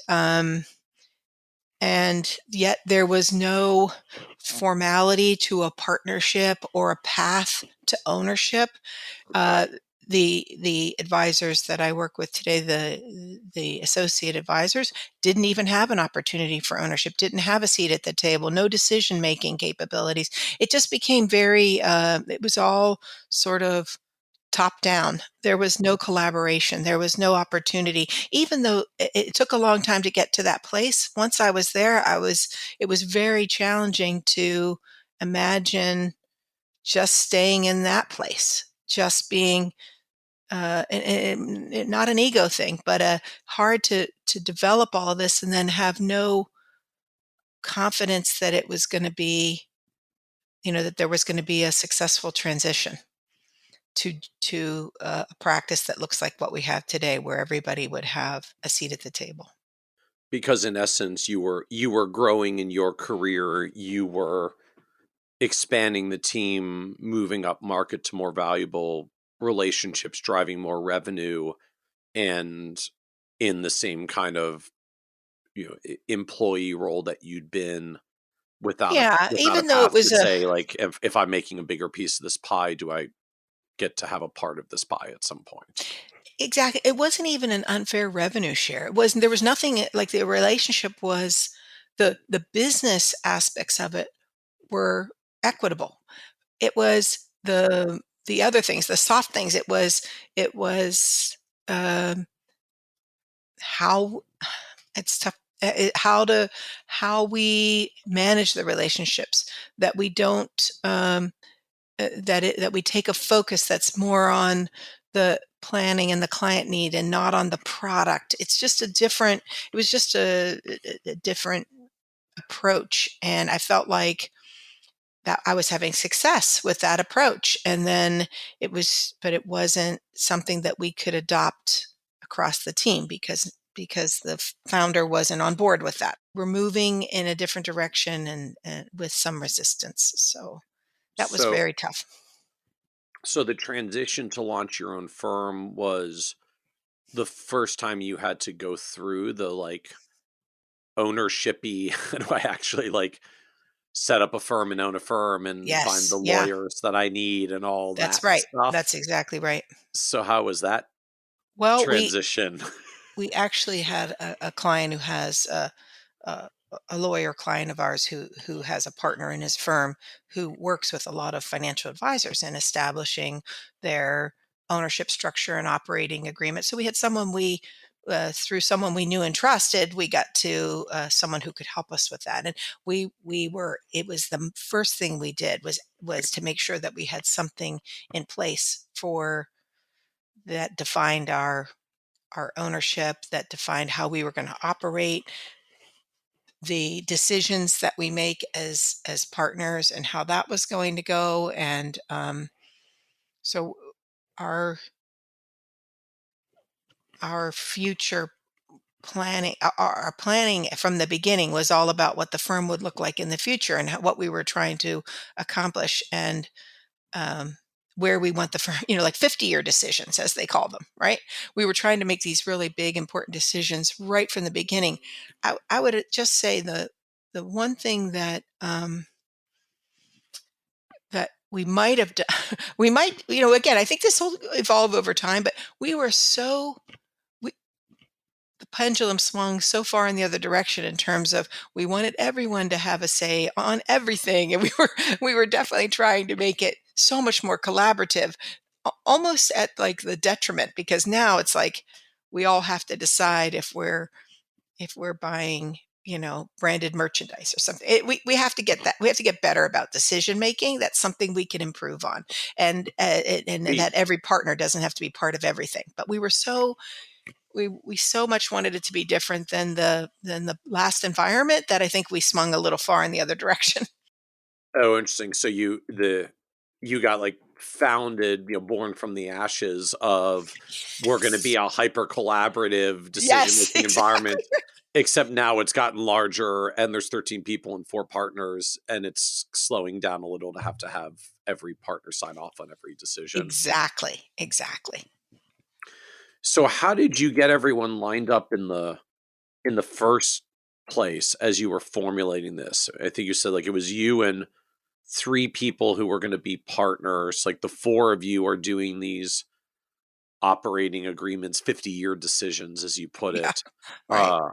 [SPEAKER 3] yet there was no formality to a partnership or a path to ownership.
[SPEAKER 4] Okay.
[SPEAKER 3] uh, the advisors that I work with today, the associate advisors, didn't even have an opportunity for ownership, didn't have a seat at the table, no decision making capabilities. It just became very. It was all sort of top down. There was no collaboration. There was no opportunity. Even though it took a long time to get to that place, once I was there, it was very challenging to imagine just staying in that place, just being not an ego thing, but hard to develop all of this and then have no confidence that it was going to be, that there was going to be a successful transition to a practice that looks like what we have today, where everybody would have a seat at the table.
[SPEAKER 4] Because in essence, you were growing in your career, you were expanding the team, moving up market to more valuable relationships, driving more revenue, and in the same kind of, employee role that you'd been without a
[SPEAKER 3] Yeah,
[SPEAKER 4] without a
[SPEAKER 3] even though it
[SPEAKER 4] path to
[SPEAKER 3] was a
[SPEAKER 4] say, like, if I'm making a bigger piece of this pie, do I get to have a part of this pie at some point?
[SPEAKER 3] exactly, it wasn't even an unfair revenue share. It wasn't. There was nothing like the relationship was. The business aspects of it were equitable. It was the other things, the soft things. It was um, how it's tough. How we manage the relationships, that we don't that we take a focus that's more on the planning and the client need, and not on the product. It's just a different. It was just a different approach, and I felt like that I was having success with that approach. And then but it wasn't something that we could adopt across the team, because the founder wasn't on board with that. We're moving in a different direction, and with some resistance. So that was
[SPEAKER 4] So
[SPEAKER 3] very tough.
[SPEAKER 4] so the transition to launch your own firm was the first time you had to go through the, like, ownershipy how do I actually, like, set up a firm and own a firm and find
[SPEAKER 3] Yes.
[SPEAKER 4] the
[SPEAKER 3] Yeah.
[SPEAKER 4] lawyers that I need and all
[SPEAKER 3] That's
[SPEAKER 4] that
[SPEAKER 3] right. That's
[SPEAKER 4] stuff.
[SPEAKER 3] exactly right.
[SPEAKER 4] So how was that
[SPEAKER 3] Well,
[SPEAKER 4] transition?
[SPEAKER 3] we actually had a client who has a a lawyer client of ours who has a partner in his firm who works with a lot of financial advisors in establishing their ownership structure and operating agreement. So we had someone through someone we knew and trusted, we got to someone who could help us with that. And we were it was the first thing we did was to make sure that we had something in place for that defined our ownership, that defined how we were going to operate, the decisions that we make as partners, and how that was going to go. And So our our future planning, our planning from the beginning was all about what the firm would look like in the future and what we were trying to accomplish, and um, where we want the firm, like 50-year decisions, as they call them, right? We were trying to make these really big, important decisions right from the beginning. I would just say the one thing that we might have done, we might, again, I think this will evolve over time, but we were so the pendulum swung so far in the other direction in terms of we wanted everyone to have a say on everything, and we were definitely trying to make it so much more collaborative, almost at like the detriment, because now it's like we all have to decide if we're buying branded merchandise or something. We have to get that, we have to get better about decision making. That's something we can improve on, and
[SPEAKER 4] We
[SPEAKER 3] that every partner doesn't have to be part of everything, but we so much wanted it to be different than the last environment that I think we swung a little far in the other direction.
[SPEAKER 4] Oh, interesting. So you got like founded, born from the ashes of we're going to be
[SPEAKER 3] Yes.
[SPEAKER 4] a hyper collaborative decision
[SPEAKER 3] Yes,
[SPEAKER 4] making
[SPEAKER 3] exactly.
[SPEAKER 4] environment, except now it's gotten larger and there's 13 people and 4 partners, and it's slowing down a little to have every partner sign off on every decision.
[SPEAKER 3] Exactly. Exactly.
[SPEAKER 4] So how did you get everyone lined up in the first place as you were formulating this? I think you said like it was you and 3 people who were going to be partners. Like the 4 of you are doing these operating agreements, 50-year decisions, as you put
[SPEAKER 3] Yeah.
[SPEAKER 4] it.
[SPEAKER 3] Right.
[SPEAKER 4] Uh,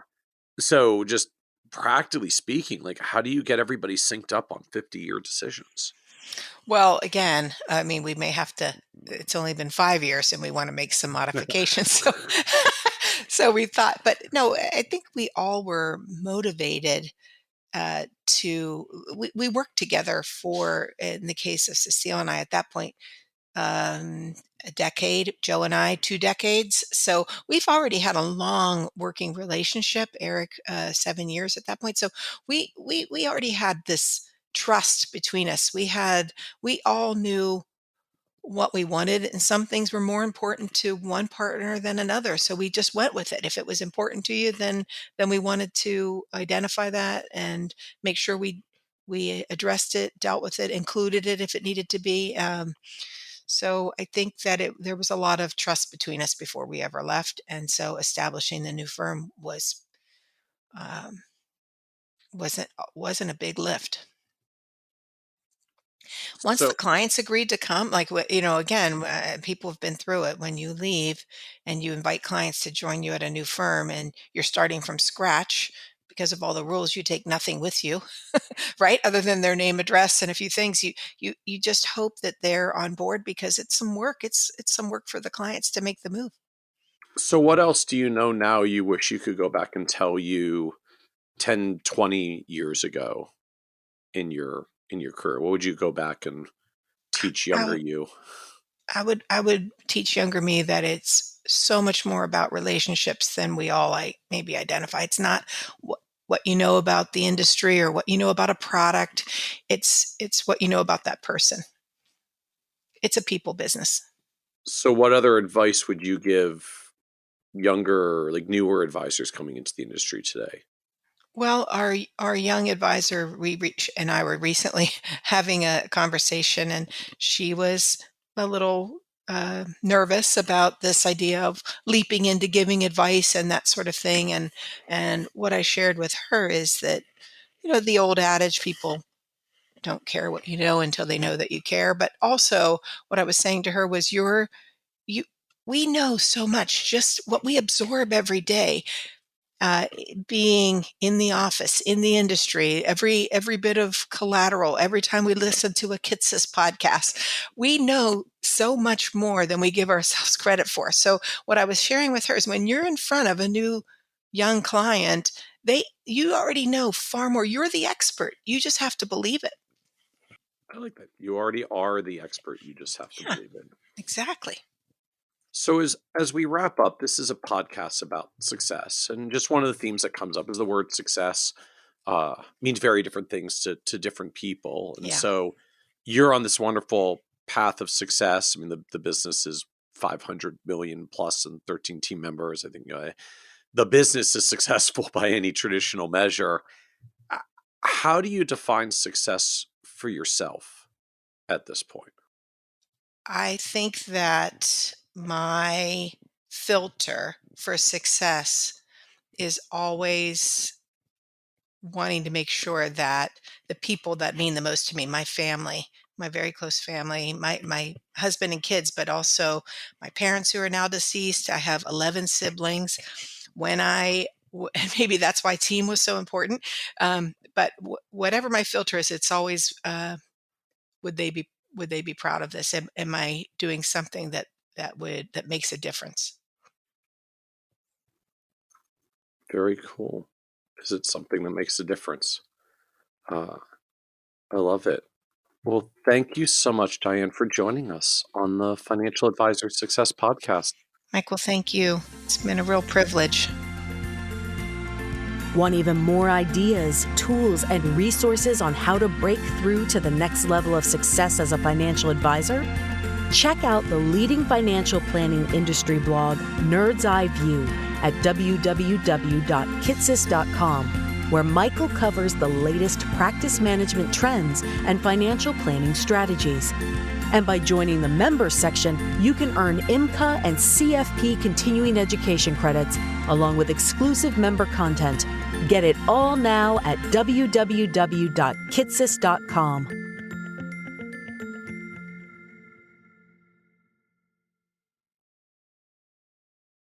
[SPEAKER 4] so just practically speaking, like how do you get everybody synced up on 50-year decisions?
[SPEAKER 3] Well, again, I mean, we may have to, it's only been 5 years and we want to make some modifications. So we thought, but no, I think we all were motivated we worked together for, in the case of Cecile and I at that point, a decade, Joe and I, 2 decades. So we've already had a long working relationship. Eric, 7 years at that point. So we already had this trust between us. We all knew what we wanted, and some things were more important to one partner than another, so we just went with it. If it was important to you, then we wanted to identify that and make sure we addressed it, dealt with it, included it if it needed to be. So I think that there was a lot of trust between us before we ever left, and so establishing the new firm um, wasn't a big lift. Once the
[SPEAKER 4] So
[SPEAKER 3] clients agreed to come, like, again, people have been through it. When you leave and you invite clients to join you at a new firm and you're starting from scratch because of all the rules, you take nothing with you, right? Other than their name, address, and a few things. You just hope that they're on board because it's some work. It's some work for the clients to make the move.
[SPEAKER 4] so what else do you know now you wish you could go back and tell you 10, 20 years ago in your career? What would you go back and teach
[SPEAKER 3] I
[SPEAKER 4] younger
[SPEAKER 3] would
[SPEAKER 4] you?
[SPEAKER 3] I would teach younger me that it's so much more about relationships than we all like maybe identify. It's not what you know about the industry or what you know about a product. It's what you know about that person. It's a people business.
[SPEAKER 4] So what other advice would you give younger, like newer advisors coming into the industry today?
[SPEAKER 3] Well, our young advisor, and I were recently having a conversation, and she was a little nervous about this idea of leaping into giving advice and that sort of thing. And what I shared with her is that the old adage, people don't care what you know until they know that you care. But also, what I was saying to her was, you we know so much, just what we absorb every day, uh, being in the office, in the industry, every bit of collateral, every time we listen to a Kitsis podcast, we know so much more than we give ourselves credit for. So what I was sharing with her is, when you're in front of a new young client, you already know far more. You're the expert. You just have to believe it.
[SPEAKER 4] I like that. You already are the expert. You just have to
[SPEAKER 3] Yeah,
[SPEAKER 4] believe it.
[SPEAKER 3] exactly.
[SPEAKER 4] So as we wrap up, this is a podcast about success, and just one of the themes that comes up is the word success means very different things to different people. And
[SPEAKER 3] Yeah.
[SPEAKER 4] so you're on this wonderful path of success. I mean, the business is 500 million plus and 13 team members. I think the business is successful by any traditional measure. How do you define success for yourself at this point?
[SPEAKER 3] I think that my filter for success is always wanting to make sure that the people that mean the most to me, my family, my very close family, my husband and kids, but also my parents who are now deceased. I have 11 siblings. And maybe that's why team was so important. But whatever my filter is, it's always would they be proud of this? Am I doing something that makes a difference?
[SPEAKER 4] Very cool. Is it something that makes a difference? Uh, I love it. Well, thank you so much, Dianne, for joining us on the Financial Advisor Success Podcast.
[SPEAKER 3] Michael, thank you. It's been a real privilege.
[SPEAKER 1] Want even more ideas, tools, and resources on how to break through to the next level of success as a financial advisor? Check out the leading financial planning industry blog, Nerd's Eye View, at www.kitsis.com, where Michael covers the latest practice management trends and financial planning strategies. And by joining the members section, you can earn IMCA and CFP continuing education credits, along with exclusive member content. Get it all now at www.kitsis.com.